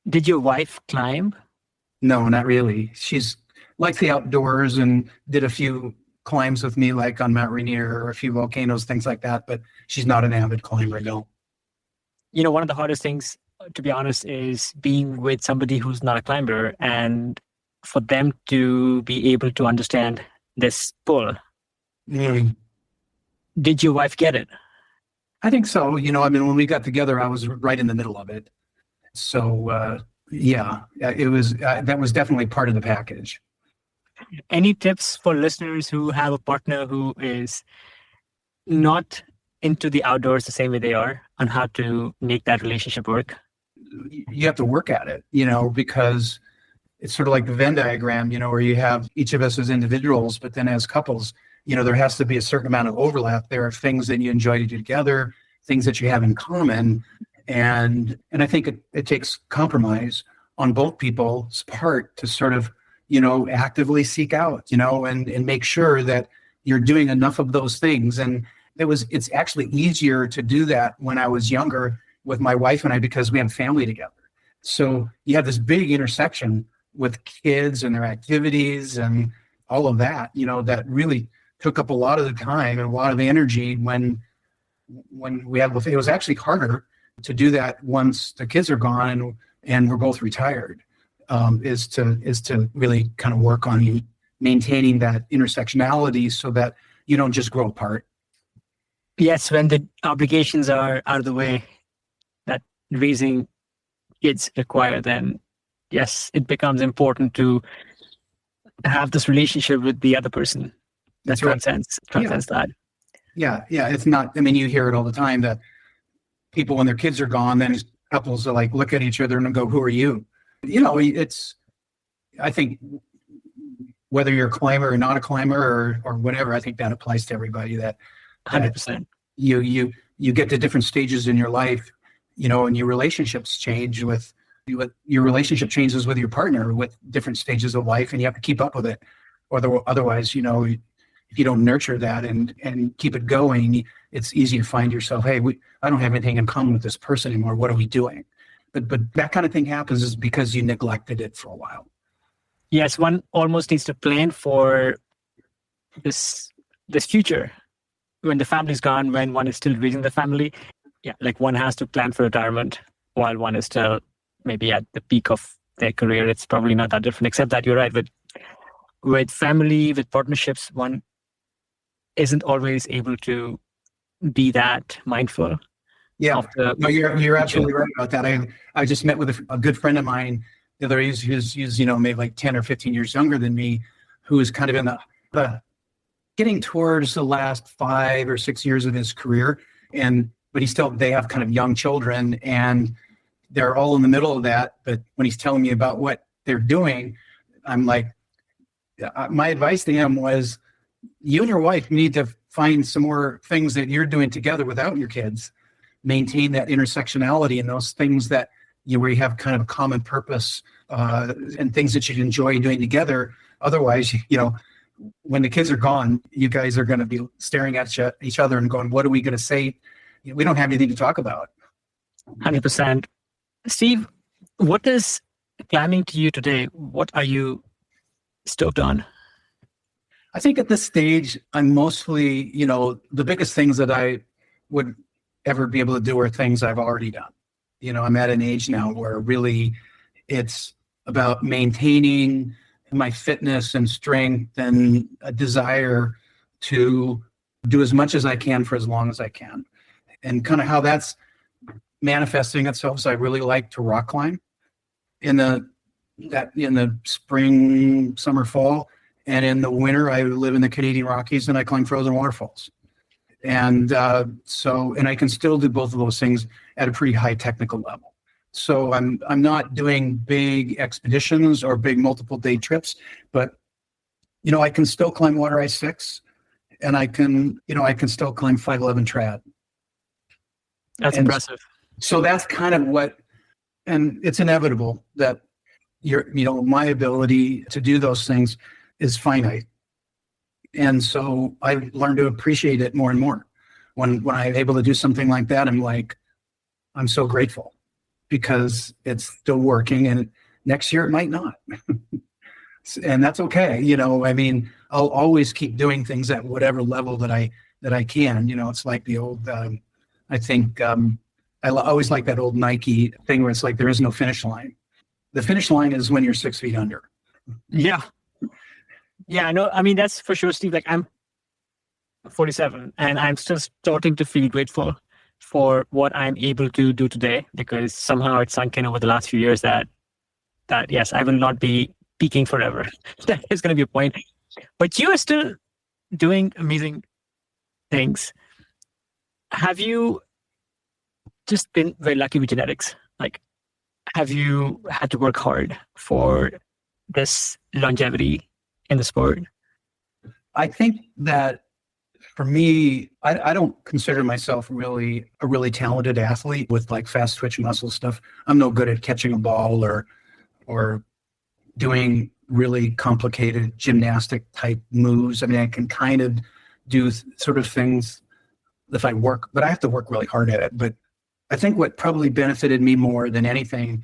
S2: Did your wife climb?
S3: No, not really. She's liked the outdoors and did a few climbs with me, like on Mount Rainier or a few volcanoes, things like that, but she's not an avid climber, no.
S2: One of the hardest things, to be honest, is being with somebody who's not a climber and for them to be able to understand this pull.
S3: Mm.
S2: Did your wife get it?
S3: I think so. When we got together, I was right in the middle of it. So, it was, that was definitely part of the package.
S2: Any tips for listeners who have a partner who is not into the outdoors the same way they are on how to make that relationship work?
S3: You have to work at it, because it's sort of like the Venn diagram, where you have each of us as individuals, but then as couples, there has to be a certain amount of overlap. There are things that you enjoy to do together, things that you have in common. And I think it takes compromise on both people's part to sort of, actively seek out, and make sure that you're doing enough of those things. And it's actually easier to do that when I was younger with my wife and I, because we have family together. So you have this big intersection with kids and their activities and all of that, that really took up a lot of the time and a lot of the energy when it was actually harder to do that once the kids are gone and we're both retired, is to really kind of work on maintaining that intersectionality so that you don't just grow apart.
S2: Yes, when the obligations are out of the way that raising kids require, then yes, it becomes important to have this relationship with the other person that transcends that.
S3: Yeah. It's not, you hear it all the time that people, when their kids are gone, then couples are like, look at each other and go, who are you? I think whether you're a climber or not a climber or whatever, I think that applies to everybody, that
S2: 100%.
S3: You get to different stages in your life, and your relationships change your relationship changes with your partner with different stages of life, and you have to keep up with it. Or otherwise, if you don't nurture that and keep it going, it's easy to find yourself, hey, I don't have anything in common with this person anymore. What are we doing? But that kind of thing happens is because you neglected it for a while.
S2: Yes, one almost needs to plan for this future when the family's gone, when one is still raising the family. Yeah, like one has to plan for retirement while one is still maybe at the peak of their career. It's probably not that different, except that you're right, with family, with partnerships, one isn't always able to be that mindful
S3: Yeah,
S2: of the
S3: no, you're
S2: future.
S3: absolutely right about that. I just met with a good friend of mine the other day who's maybe like 10 or 15 years younger than me, who is kind of in the getting towards the last 5 or 6 years of his career, but they have kind of young children, and they're all in the middle of that. But when he's telling me about what they're doing, I'm like, my advice to him was, you and your wife need to find some more things that you're doing together without your kids. Maintain that intersectionality and those things that where you have kind of a common purpose and things that you enjoy doing together. Otherwise, when the kids are gone, you guys are going to be staring at each other and going, "What are we going to say? We don't have anything to talk about."
S2: 100%. Steve, what is climbing to you today? What are you stoked on?
S3: I think at this stage, I'm mostly, the biggest things that I would ever be able to do are things I've already done. I'm at an age now where really it's about maintaining my fitness and strength and a desire to do as much as I can for as long as I can. And kind of how that's manifesting itself is I really like to rock climb in the spring, summer, fall. And in the winter, I live in the Canadian Rockies and I climb frozen waterfalls. And and I can still do both of those things at a pretty high technical level. So I'm not doing big expeditions or big multiple day trips, but I can still climb Water Ice 6, and I can still climb 511 trad.
S2: That's impressive.
S3: So that's kind of and it's inevitable that my ability to do those things is finite. And so I've learned to appreciate it more and more. When I'm able to do something like that, I'm so grateful because it's still working, and next year it might not. And that's okay. I'll always keep doing things at whatever level that I can. It's like the old, I think, I always like that old Nike thing where it's like, there is no finish line. The finish line is when you're 6 feet under.
S2: Yeah. Yeah, I know. That's for sure, Steve. Like, I'm 47 and I'm still starting to feel grateful for what I'm able to do today, because somehow it's sunk in over the last few years that yes, I will not be peaking forever. That is going to be a point. But you are still doing amazing things. Have you just been very lucky with genetics? Like, have you had to work hard for this longevity in the sport?
S3: I think that for me, I don't consider myself really a really talented athlete with like fast twitch muscle stuff. I'm no good at catching a ball or doing really complicated gymnastic type moves. I can kind of do sort of things if I work, but I have to work really hard at it. But I think what probably benefited me more than anything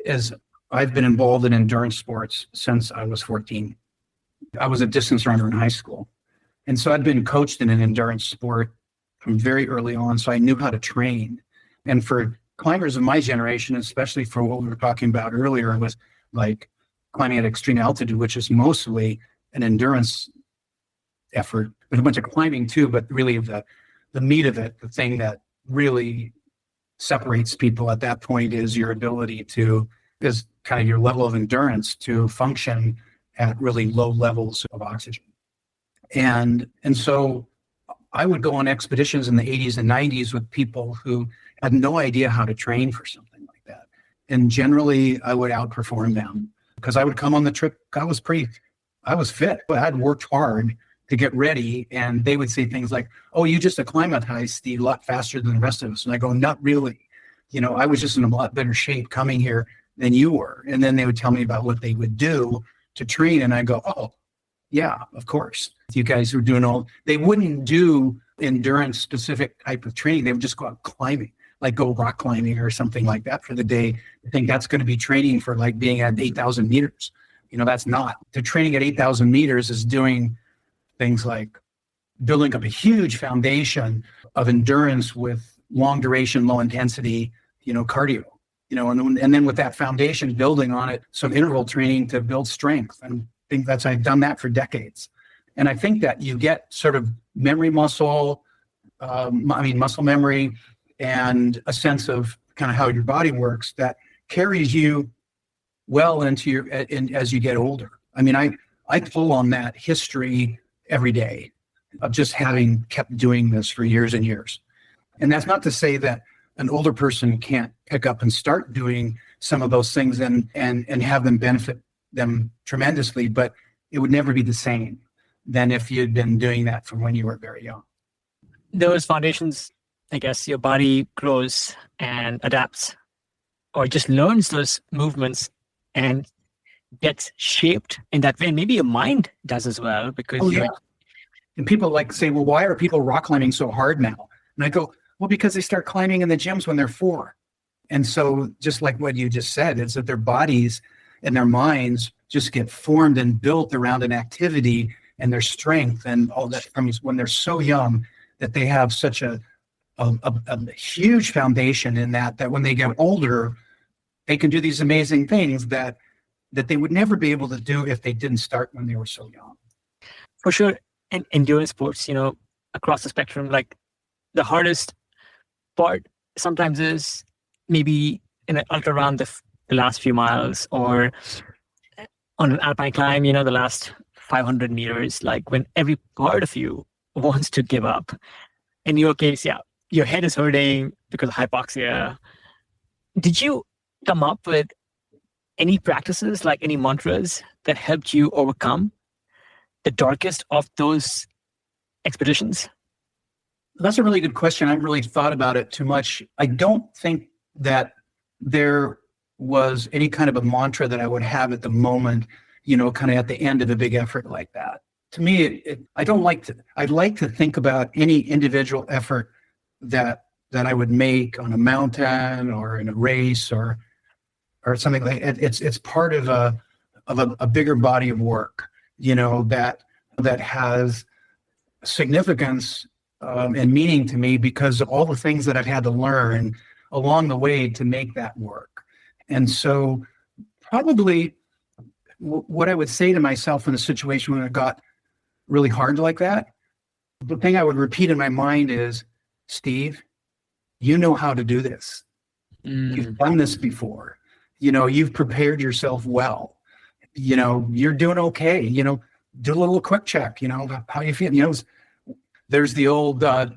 S3: is I've been involved in endurance sports since I was 14. I was a distance runner in high school. And so I'd been coached in an endurance sport from very early on. So I knew how to train. And for climbers of my generation, especially for what we were talking about earlier, was like climbing at extreme altitude, which is mostly an endurance effort. There's a bunch of climbing too, but really the meat of it, the thing that really separates people at that point is your ability is kind of your level of endurance to function at really low levels of oxygen. And so I would go on expeditions in the 80s and 90s with people who had no idea how to train for something like that. And generally I would outperform them because I would come on the trip. I was fit, but I'd worked hard to get ready. And they would say things like, "Oh, you just acclimatized, Steve, a lot faster than the rest of us." And I go, "Not really. I was just in a lot better shape coming here than you were." And then they would tell me about what they would do to train. And I go, "Oh, yeah, of course. You guys were doing they wouldn't do endurance specific type of training. They would just go out climbing, like go rock climbing or something like that for the day. I think that's going to be training for like being at 8,000 meters. That's not. The training at 8,000 meters is doing things like building up a huge foundation of endurance with long duration, low intensity, cardio, and then with that foundation, building on it, some interval training to build strength. And I think I've done that for decades. And I think that you get sort of muscle memory and a sense of kind of how your body works that carries you well into as you get older. I mean, I pull on that history every day of just having kept doing this for years and years. And that's not to say that an older person can't pick up and start doing some of those things and have them benefit them tremendously, but it would never be the same than if you'd been doing that from when you were very young.
S2: Those foundations, I guess your body grows and adapts or just learns those movements and gets shaped in that way. And maybe your mind does as well, because
S3: And people like say, well, why are people rock climbing so hard now? And I go, well, because they start climbing in the gyms when they're 4. And so just like what you just said, is that their bodies and their minds just get formed and built around an activity and their strength and all that from when they're so young, that they have such a huge foundation in that when they get older, they can do these amazing things that they would never be able to do if they didn't start when they were so young.
S2: For sure. And endurance sports, across the spectrum, like the hardest part sometimes is maybe in an ultra run, the last few miles, or on an alpine climb, the last 500 meters, like when every part of you wants to give up. In your case, your head is hurting because of hypoxia. Did you come up with any practices, like any mantras that helped you overcome the darkest of those expeditions?
S3: That's a really good question. I haven't really thought about it too much. I don't think that there was any kind of a mantra that I would have at the moment, kind of at the end of a big effort like that. To me, I'd like to think about any individual effort that I would make on a mountain or in a race or something like it. It's part of a bigger body of work, that has significance and meaning to me because of all the things that I've had to learn along the way to make that work. And so probably what I would say to myself in a situation when it got really hard like that, the thing I would repeat in my mind is, Steve, you know how to do this. You've done this before. You've prepared yourself well. You're doing okay. Do a little quick check, how you feel. There's the old, I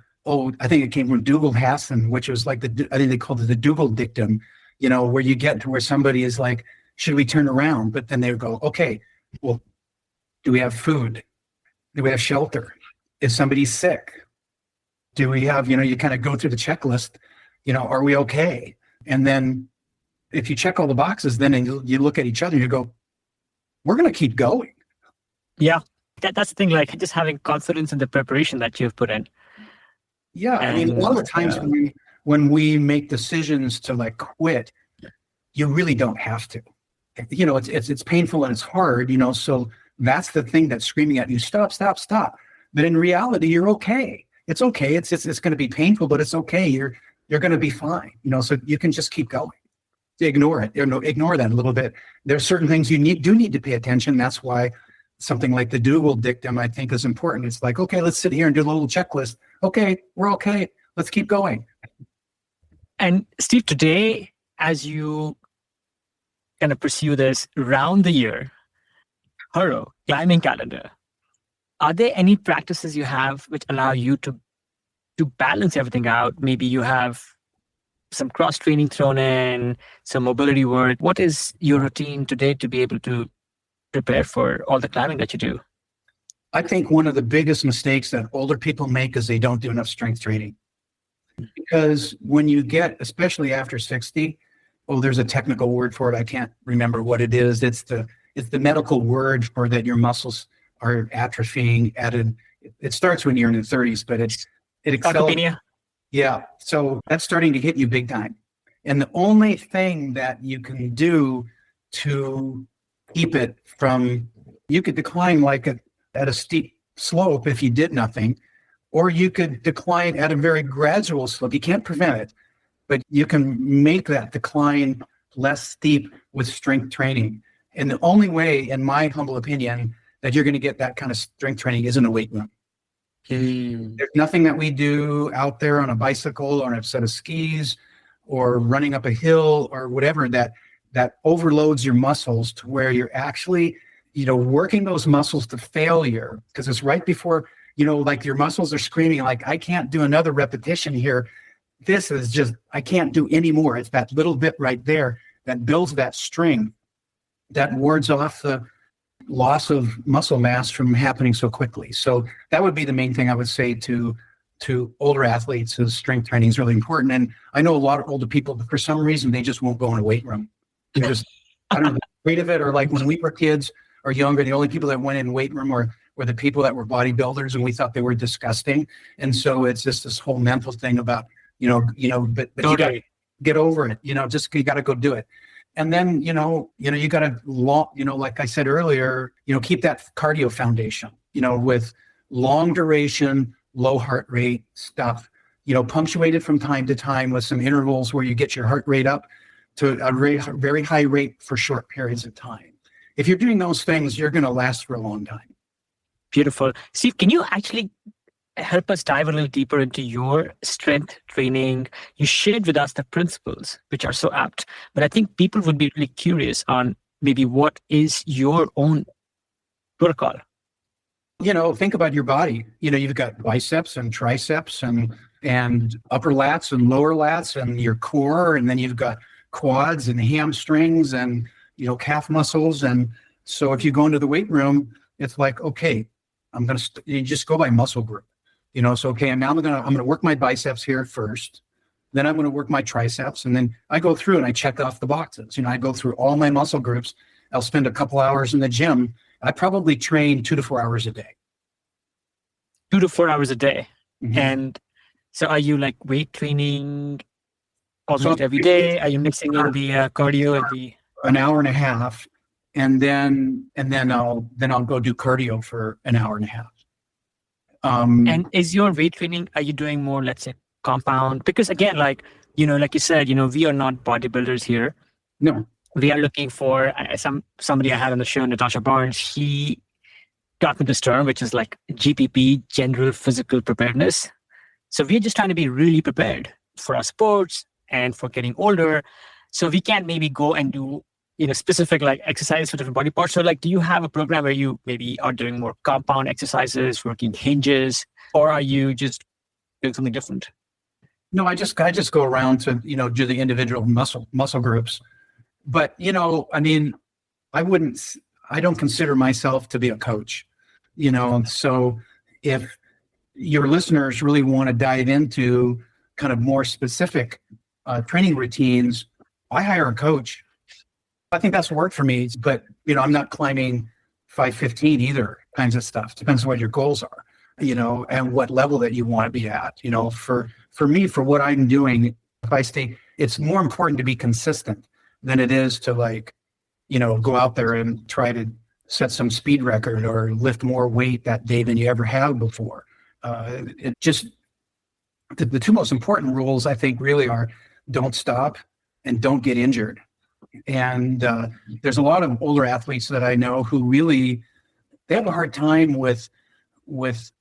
S3: think it came from Dougal Hassan, which was like I think they called it the Dougal dictum, where you get to where somebody is like, should we turn around? But then they would go, okay, well, do we have food? Do we have shelter? Is somebody sick? Do we have, you kind of go through the checklist, are we okay? And then if you check all the boxes, then you look at each other and you go, we're going to keep going.
S2: Yeah. That's the thing, like just having confidence in the preparation that you've put in.
S3: Yeah. I mean, a lot of the times when we make decisions to like quit, you really don't have to. It's painful and it's hard, so that's the thing that's screaming at you, stop. But in reality, you're okay. It's okay. It's going to be painful, but it's okay. You're going to be fine, so you can just keep going. Ignore it. Ignore that a little bit. There are certain things you do need to pay attention. That's why something like the Dougal dictum, I think, is important. It's like, okay, let's sit here and do a little checklist. Okay, we're okay. Let's keep going.
S2: And Steve, today, as you kind of pursue this round the year, Haro climbing calendar, are there any practices you have which allow you to balance everything out? Maybe you have some cross training thrown in, some mobility work. What is your routine today to be able to prepare for all the climbing that you do?
S3: I think one of the biggest mistakes that older people make is they don't do enough strength training. Because when you get, especially after 60, there's a technical word for it. I can't remember what it is. It's the medical word for that your muscles are atrophying it starts when you're in the 30s, but it
S2: Sarcopenia.
S3: Yeah. So that's starting to hit you big time. And the only thing that you can do to keep it from, you could decline like at a steep slope if you did nothing, or you could decline at a very gradual slope. You can't prevent it, but you can make that decline less steep with strength training. And the only way, in my humble opinion, that you're going to get that kind of strength training is in a weight room.
S1: Hmm.
S3: There's nothing that we do out there on a bicycle or on a set of skis or running up a hill or whatever that overloads your muscles to where you're actually, working those muscles to failure, because it's right before, like your muscles are screaming like, I can't do another repetition here. This is just, I can't do any more. It's that little bit right there that builds that string that wards off the loss of muscle mass from happening so quickly. So that would be the main thing I would say to older athletes is strength training is really important. And I know a lot of older people, but for some reason, they just won't go in a weight room. They're just, I don't know, afraid of it. Or like when we were kids or younger, the only people that went in weight room were the people that were bodybuilders, and we thought they were disgusting. And so it's just this whole mental thing about, but you got to get over it, just, you got to go do it. And then, you got to, like I said earlier, keep that cardio foundation, with long duration, low heart rate stuff, punctuated from time to time with some intervals where you get your heart rate up to a very high rate for short periods of time. If you're doing those things, you're going to last for a long time.
S2: Beautiful. Steve, can you actually help us dive a little deeper into your strength training? You shared with us the principles, which are so apt, but I think people would be really curious on maybe what is your own protocol?
S3: Think about your body. You've got biceps and triceps and upper lats and lower lats and your core, and then you've got quads and hamstrings and, calf muscles. And so if you go into the weight room, it's like, okay, you just go by muscle group. So, okay, and now I'm going to work my biceps here first. Then I'm going to work my triceps. And then I go through and I check off the boxes. I go through all my muscle groups. I'll spend a couple hours in the gym. I probably train 2 to 4 hours a day.
S2: 2 to 4 hours a day.
S3: Mm-hmm.
S2: And so are you like weight training almost every day? Are you mixing in the cardio and the...
S3: An hour and a half. And then I'll go do cardio for an hour and a half.
S2: And is your weight training, are you doing more, let's say, compound? Because again, like you said, we are not bodybuilders here.
S3: No.
S2: We are looking for somebody I had on the show, Natasha Barnes. He taught me this term, which is like GPP, general physical preparedness. So we're just trying to be really prepared for our sports and for getting older. So we can't maybe go and do, specific like exercises for different body parts. So like, do you have a program where you maybe are doing more compound exercises, working hinges, or are you just doing something different?
S3: No, I just go around to, do the individual muscle groups. But, I don't consider myself to be a coach, so if your listeners really want to dive into kind of more specific training routines, I hire a coach. I think that's worked for me, but, I'm not climbing 515 either, kinds of stuff. Depends on what your goals are, and what level that you want to be at. For me, for what I'm doing, it's more important to be consistent than it is to go out there and try to set some speed record or lift more weight that day than you ever have before. The two most important rules, I think, really are don't stop and don't get injured. And there's a lot of older athletes that I know who really, they have a hard time with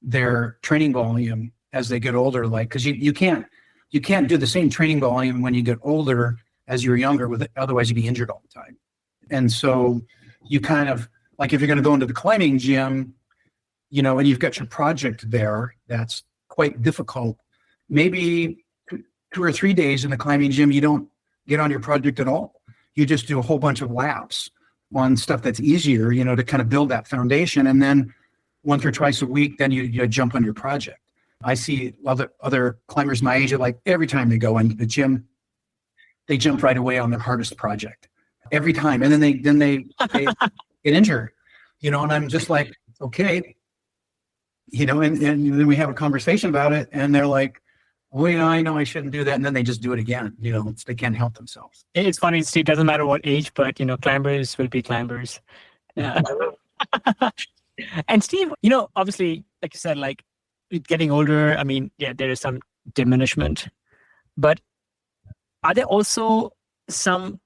S3: their training volume as they get older, because you can't do the same training volume when you get older as you're younger, otherwise you'd be injured all the time. And so you kind of, like if you're going to go into the climbing gym, and you've got your project there, that's quite difficult. Maybe 2 or 3 days in the climbing gym, you don't get on your project at all. You just do a whole bunch of laps on stuff that's easier, to kind of build that foundation. And then once or twice a week, then you jump on your project. I see other climbers my age, like every time they go into the gym, they jump right away on their hardest project every time. And then they get injured, and I'm just like, okay, and then we have a conversation about it and they're like, well, I know I shouldn't do that. And then they just do it again. They can't help themselves.
S2: It's funny, Steve, doesn't matter what age, but, climbers will be climbers. Yeah. And Steve, obviously, like you said, like getting older, there is some diminishment, but are there also some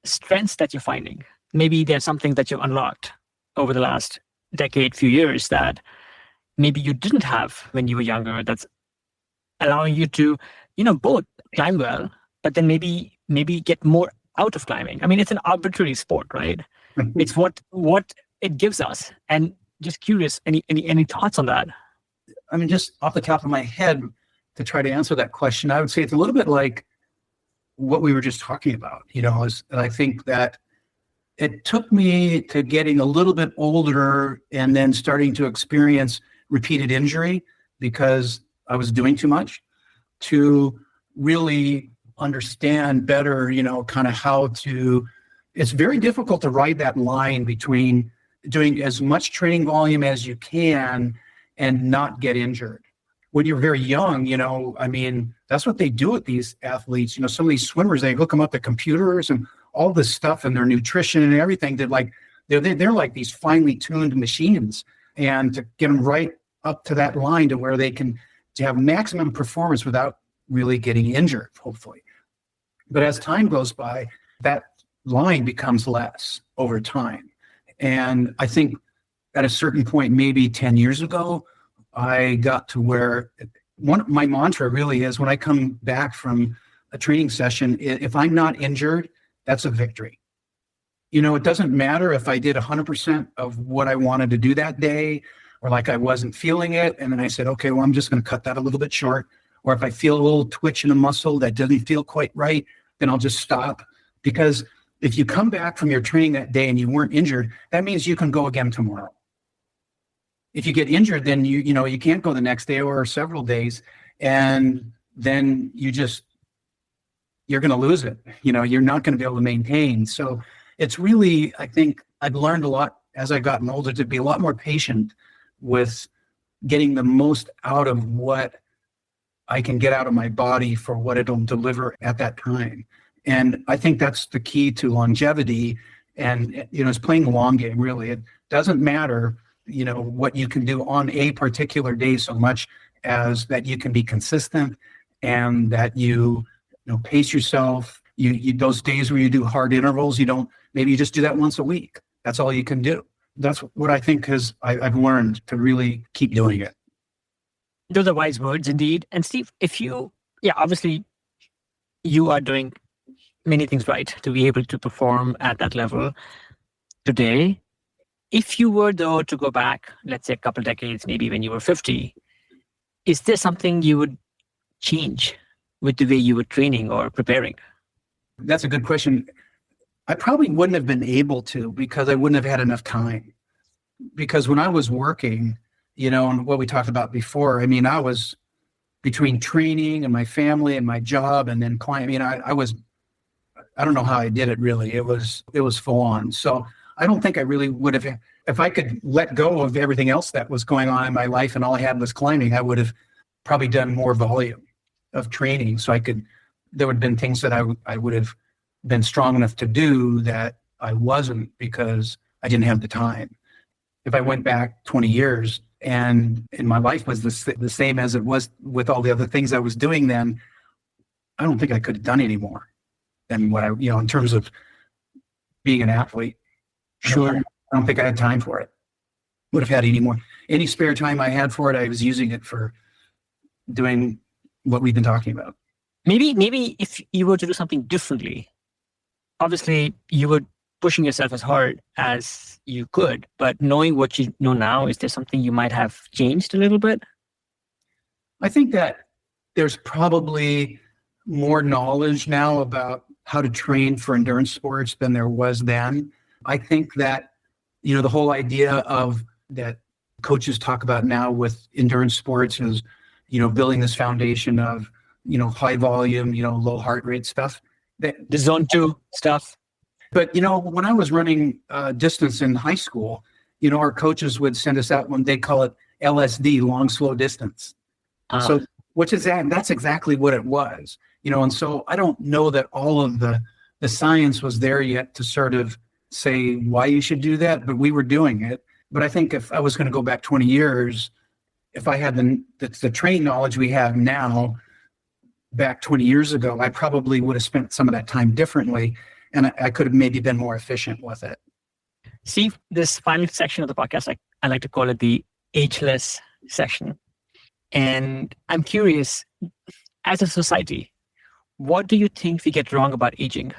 S2: strengths that you're finding? Maybe there's something that you've unlocked over the last decade, few years that maybe you didn't have when you were younger that's allowing you to, both climb well, but then maybe get more out of climbing? I mean, it's an arbitrary sport, right? It's what it gives us. And just curious, any thoughts on that?
S3: I mean, just off the top of my head, to try to answer that question, I would say it's a little bit like what we were just talking about. I think that it took me to getting a little bit older and then starting to experience repeated injury because I was doing too much to really understand better, kind of how to. It's very difficult to ride that line between doing as much training volume as you can and not get injured. When you're very young, I mean, that's what they do with these athletes. Some of these swimmers, they hook them up to computers and all this stuff and their nutrition and everything. They're like these finely tuned machines, and to get them right up to that line to where they can to have maximum performance without really getting injured, hopefully. But as time goes by, that line becomes less over time. And I think at a certain point, maybe 10 years ago, I got to where my mantra really is when I come back from a training session, if I'm not injured, that's a victory. It doesn't matter if I did 100% of what I wanted to do that day, or like I wasn't feeling it. And then I said, okay, well, I'm just going to cut that a little bit short. Or if I feel a little twitch in a muscle that doesn't feel quite right, then I'll just stop. Because if you come back from your training that day and you weren't injured, that means you can go again tomorrow. If you get injured, then you can't go the next day or several days, and then you're going to lose it. You're not going to be able to maintain. So it's really, I think I've learned a lot as I've gotten older to be a lot more patient with getting the most out of what I can get out of my body for what it'll deliver at that time. And I think that's the key to longevity. And, it's playing the long game, really. It doesn't matter what you can do on a particular day so much as that you can be consistent and that you pace yourself. You those days where you do hard intervals, maybe you just do that once a week. That's all you can do. That's what I think I've learned to really keep doing it.
S2: Those are wise words indeed. And Steve, obviously you are doing many things right to be able to perform at that level today. If you were, though, to go back, let's say a couple of decades, maybe when you were 50, is there something you would change with the way you were training or preparing?
S3: That's a good question. I probably wouldn't have been able to because I wouldn't have had enough time. Because when I was working, and what we talked about before, I mean, I was between training and my family and my job and then climbing. I don't know how I did it really. It was full on. So I don't think I really would have, if I could let go of everything else that was going on in my life and all I had was climbing, I would have probably done more volume of training. So there would have been things that I would have been strong enough to do that I wasn't because I didn't have the time. If I went back 20 years and my life was the same as it was with all the other things I was doing then, I don't think I could have done any more than what in terms of being an athlete. Sure. I don't think I had time for it. Would have had any spare time I had for it, I was using it for doing what we've been talking about.
S2: Maybe if you were to do something differently, obviously you were pushing yourself as hard as you could, but knowing what you know now, is there something you might have changed a little bit?
S3: I think that there's probably more knowledge now about how to train for endurance sports than there was then. I think that, the whole idea of that coaches talk about now with endurance sports is, building this foundation of, high volume, low heart rate stuff.
S2: The zone 2 stuff.
S3: But, when I was running distance in high school, our coaches would send us out when they call it LSD, long, slow distance. So which is that's exactly what it was, and so I don't know that all of the science was there yet to sort of say why you should do that, but we were doing it. But I think if I was going to go back 20 years, if I had the training knowledge we have now back 20 years ago, I probably would have spent some of that time differently, and I could have maybe been more efficient with it.
S2: Steve, this final section of the podcast, I like to call it the Ageless session. And I'm curious, as a society, what do you think we get wrong about aging?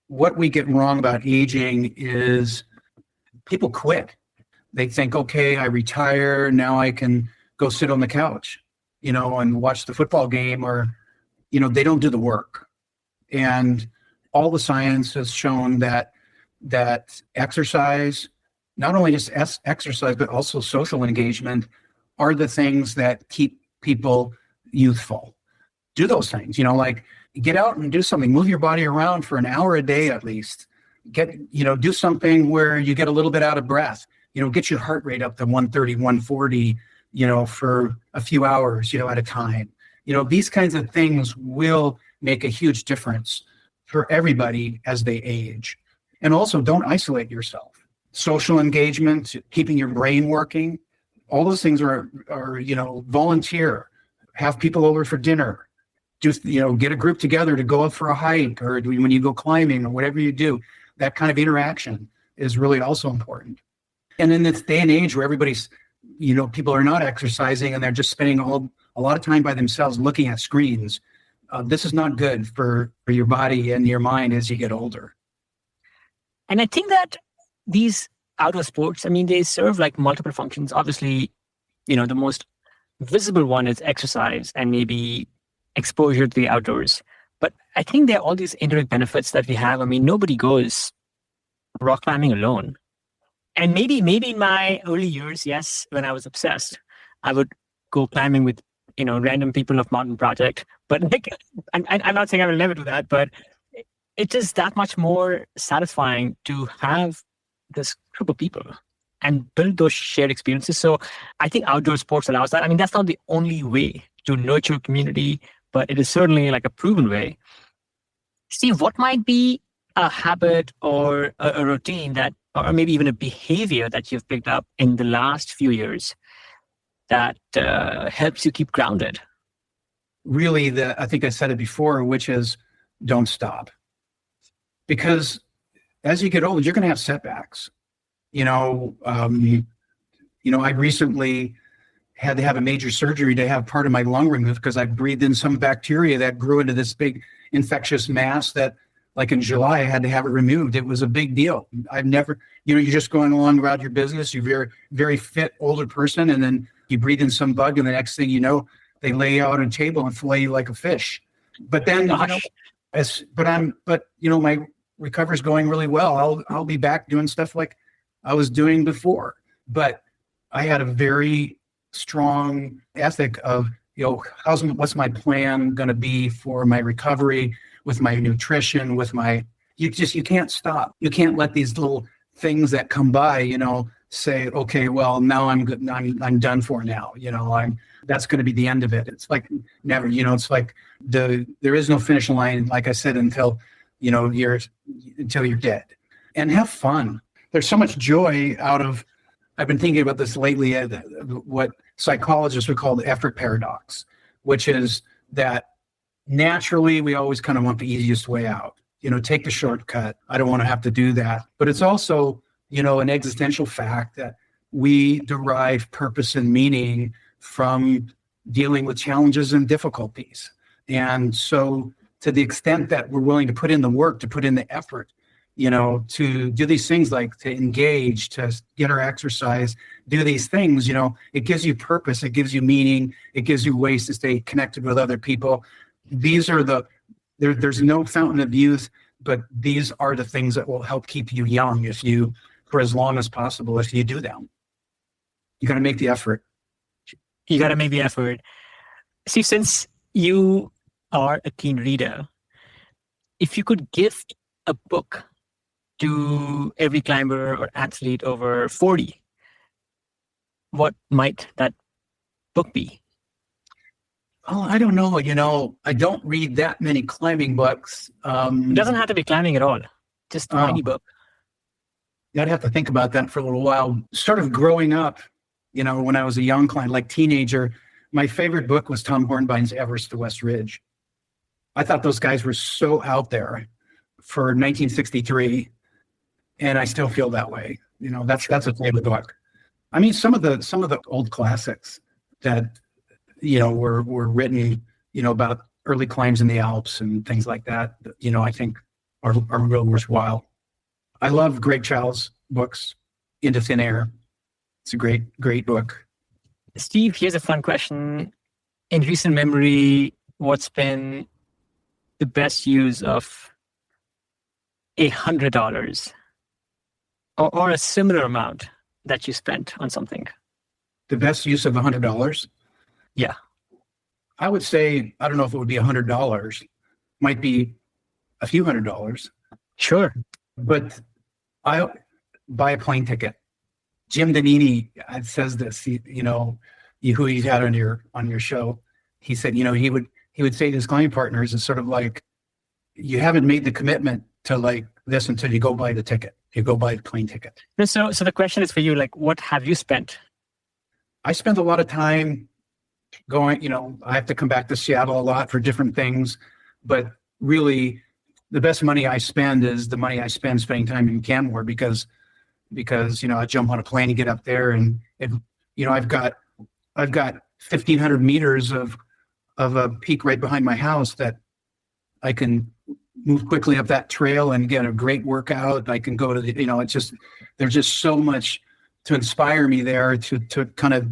S3: What we get wrong about aging is people quit. They think, okay, I retire, now I can go sit on the couch, and watch the football game, or, they don't do the work. And all the science has shown that exercise, not only just exercise, but also social engagement, are the things that keep people youthful. Do those things, like get out and do something, move your body around for an hour a day at least. Do something where you get a little bit out of breath, get your heart rate up to 130, 140, for a few hours, at a time. These kinds of things will make a huge difference for everybody as they age. And also, don't isolate yourself. Social engagement, keeping your brain working, all those things are volunteer, have people over for dinner, just, get a group together to go out for a hike, or when you go climbing, or whatever you do, that kind of interaction is really also important. And in this day and age where everybody's, people are not exercising and they're just spending a lot of time by themselves looking at screens, this is not good for your body and your mind as you get older.
S2: And I think that these outdoor sports, they serve like multiple functions. Obviously, the most visible one is exercise and maybe exposure to the outdoors. But I think there are all these indirect benefits that we have. Nobody goes rock climbing alone. And maybe in my early years, yes, when I was obsessed, I would go climbing with, random people of Mountain Project. But I'm not saying I will never do that, but it is that much more satisfying to have this group of people and build those shared experiences. So I think outdoor sports allows that. That's not the only way to nurture community, but it is certainly like a proven way. Steve, what might be a habit or a routine that, or maybe even a behavior that you've picked up in the last few years that helps you keep grounded?
S3: Really, I think I said it before, which is don't stop. Because as you get older, you're going to have setbacks. I recently had to have a major surgery to have part of my lung removed because I breathed in some bacteria that grew into this big infectious mass that, like in July, I had to have it removed. It was a big deal. I've never, you're just going along about your business. You're very, very fit older person, and then you breathe in some bug, and the next thing you know, they lay you out on a table and fillet you like a fish. But then, my recovery is going really well. I'll be back doing stuff like I was doing before. But I had a very strong ethic of, what's my plan going to be for my recovery, with my nutrition, you can't stop. You can't let these little things that come by, say, okay, well, now I'm good. I'm done for now. That's going to be the end of it. It's like never, it's like there is no finish line, like I said, until you're dead. And have fun. There's so much joy I've been thinking about this lately, what psychologists would call the effort paradox, which is that naturally we always kind of want the easiest way out, take the shortcut. I don't want to have to do that. But it's also, an existential fact that we derive purpose and meaning from dealing with challenges and difficulties. And so to the extent that we're willing to put in the work, to put in the effort, to do these things like to engage, to get our exercise, do these things, it gives you purpose, it gives you meaning, it gives you ways to stay connected with other people. These are there's no fountain of youth, but these are the things that will help keep you young for as long as possible if you do them. You got to make the effort.
S2: You got to make the effort. See, since you are a keen reader, if you could gift a book to every climber or athlete over 40, what might that book be?
S3: Oh, I don't know. I don't read that many climbing books.
S2: It doesn't have to be climbing at all. Just any book.
S3: I'd have to think about that for a little while. Sort of growing up, when I was a young climber, like teenager, my favorite book was Tom Hornbein's Everest to West Ridge. I thought those guys were so out there for 1963, and I still feel that way. That's a favorite book. Some of the old classics. that, were written, about early climbs in the Alps and things like that, I think are real worthwhile. I love Greg Chow's books, Into Thin Air. It's a great book.
S2: Steve, here's a fun question. In recent memory, what's been the best use of $100 or a similar amount that you spent on something?
S3: The best use of $100?
S2: Yeah.
S3: I would say, I don't know if it would be $100, might be a few $100s.
S2: Sure.
S3: But I buy a plane ticket. Jim Danini says this, who he's had on your show. He said, he would say to his client partners, it's sort of like, you haven't made the commitment to like this until you go buy the ticket. You go buy the plane ticket.
S2: So the question is for you, like, what have you spent?
S3: I spent a lot of time going, I have to come back to Seattle a lot for different things, but really the best money I spend is the money I spend spending time in Canmore because I jump on a plane and get up there and I've got 1,500 meters of a peak right behind my house that I can move quickly up that trail and get a great workout. I can go to there's just so much to inspire me there to kind of,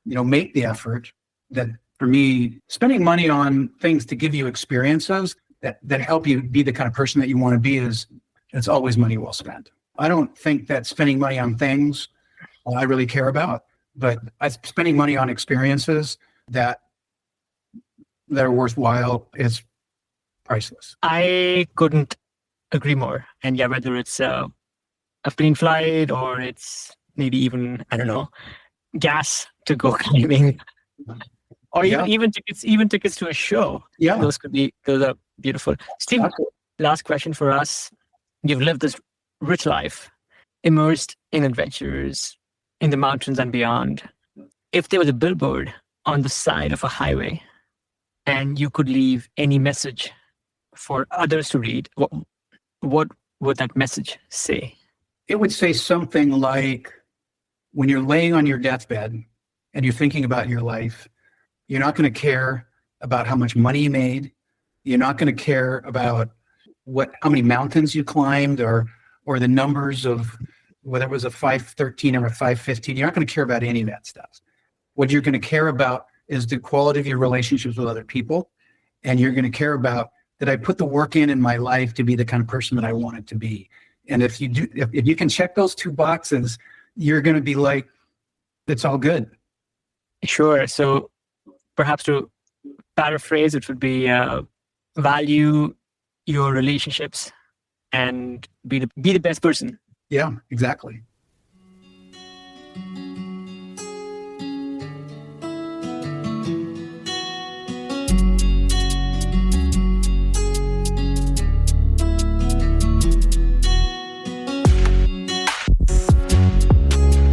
S3: make the effort that for me, spending money on things to give you experiences that help you be the kind of person that you want to be it's always money well spent. I don't think that spending money on things I really care about, but spending money on experiences that are worthwhile is priceless.
S2: I couldn't agree more. And yeah, whether it's a plane flight or it's maybe even, I don't know, gas to go climbing, or even tickets to a show.
S3: Yeah,
S2: those are beautiful. Steve, last question for us. You've lived this rich life, immersed in adventures in the mountains and beyond. If there was a billboard on the side of a highway and you could leave any message for others to read, what would that message say?
S3: It would say something like, when you're laying on your deathbed and you're thinking about your life, you're not going to care about how much money you made. You're not going to care about how many mountains you climbed or the numbers of whether it was a 513 or a 515. You're not going to care about any of that stuff. What you're going to care about is the quality of your relationships with other people. And you're going to care about, that I put the work in my life to be the kind of person that I wanted to be. And if you can check those two boxes, you're going to be like, it's all good.
S2: Sure. So perhaps to paraphrase, it would be value your relationships and be the best person.
S3: Yeah, exactly.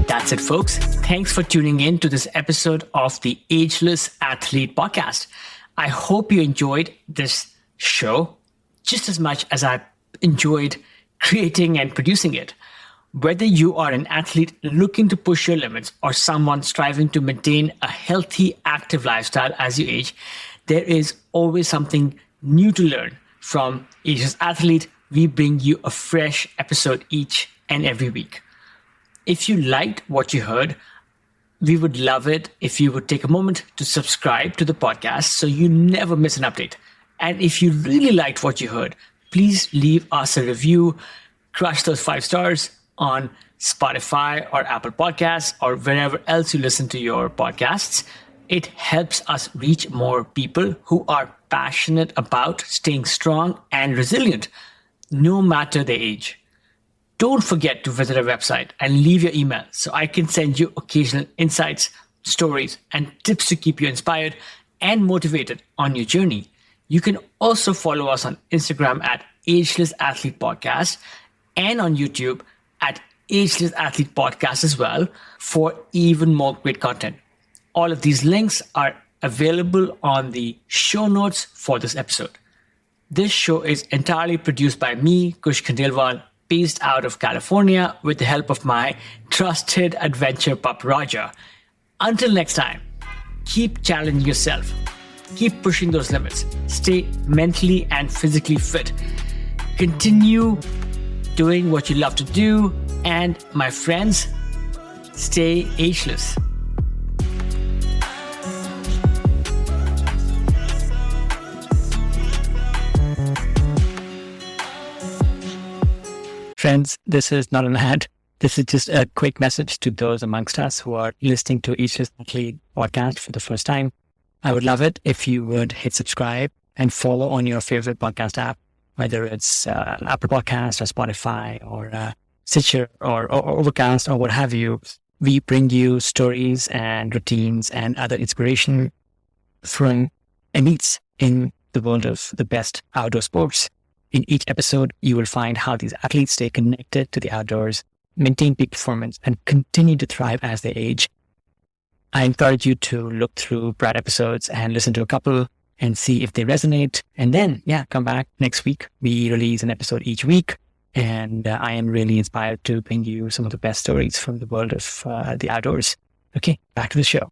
S2: That's it, folks. Thanks for tuning in to this episode of the Ageless Athlete Podcast. I hope you enjoyed this show just as much as I enjoyed creating and producing it. Whether you are an athlete looking to push your limits or someone striving to maintain a healthy, active lifestyle as you age, there is always something new to learn. From Ageless Athlete, we bring you a fresh episode each and every week. If you liked what you heard, we would love it if you would take a moment to subscribe to the podcast so you never miss an update. And if you really liked what you heard, please leave us a review, crush those 5 stars on Spotify or Apple Podcasts or wherever else you listen to your podcasts. It helps us reach more people who are passionate about staying strong and resilient, no matter their age. Don't forget to visit our website and leave your email so I can send you occasional insights, stories, and tips to keep you inspired and motivated on your journey. You can also follow us on Instagram at Ageless Athlete Podcast and on YouTube at Ageless Athlete Podcast as well for even more great content. All of these links are available on the show notes for this episode. This show is entirely produced by me, Kush Khandelwal, based out of California with the help of my trusted adventure pup, Roger. Until next time, Keep challenging yourself. Keep pushing those limits. Stay mentally and physically fit. Continue doing what you love to do. And my friends, stay ageless. Friends, this is not an ad. This is just a quick message to those amongst us who are listening to Ageless Athlete podcast for the first time. I would love it if you would hit subscribe and follow on your favorite podcast app, whether it's Apple Podcast or Spotify or Stitcher or Overcast or what have you. We bring you stories and routines and other inspiration from elites in the world of the best outdoor sports. In each episode, you will find how these athletes stay connected to the outdoors, maintain peak performance, and continue to thrive as they age. I encourage you to look through prior episodes and listen to a couple and see if they resonate. And then, come back next week. We release an episode each week. And I am really inspired to bring you some of the best stories from the world of the outdoors. Okay, back to the show.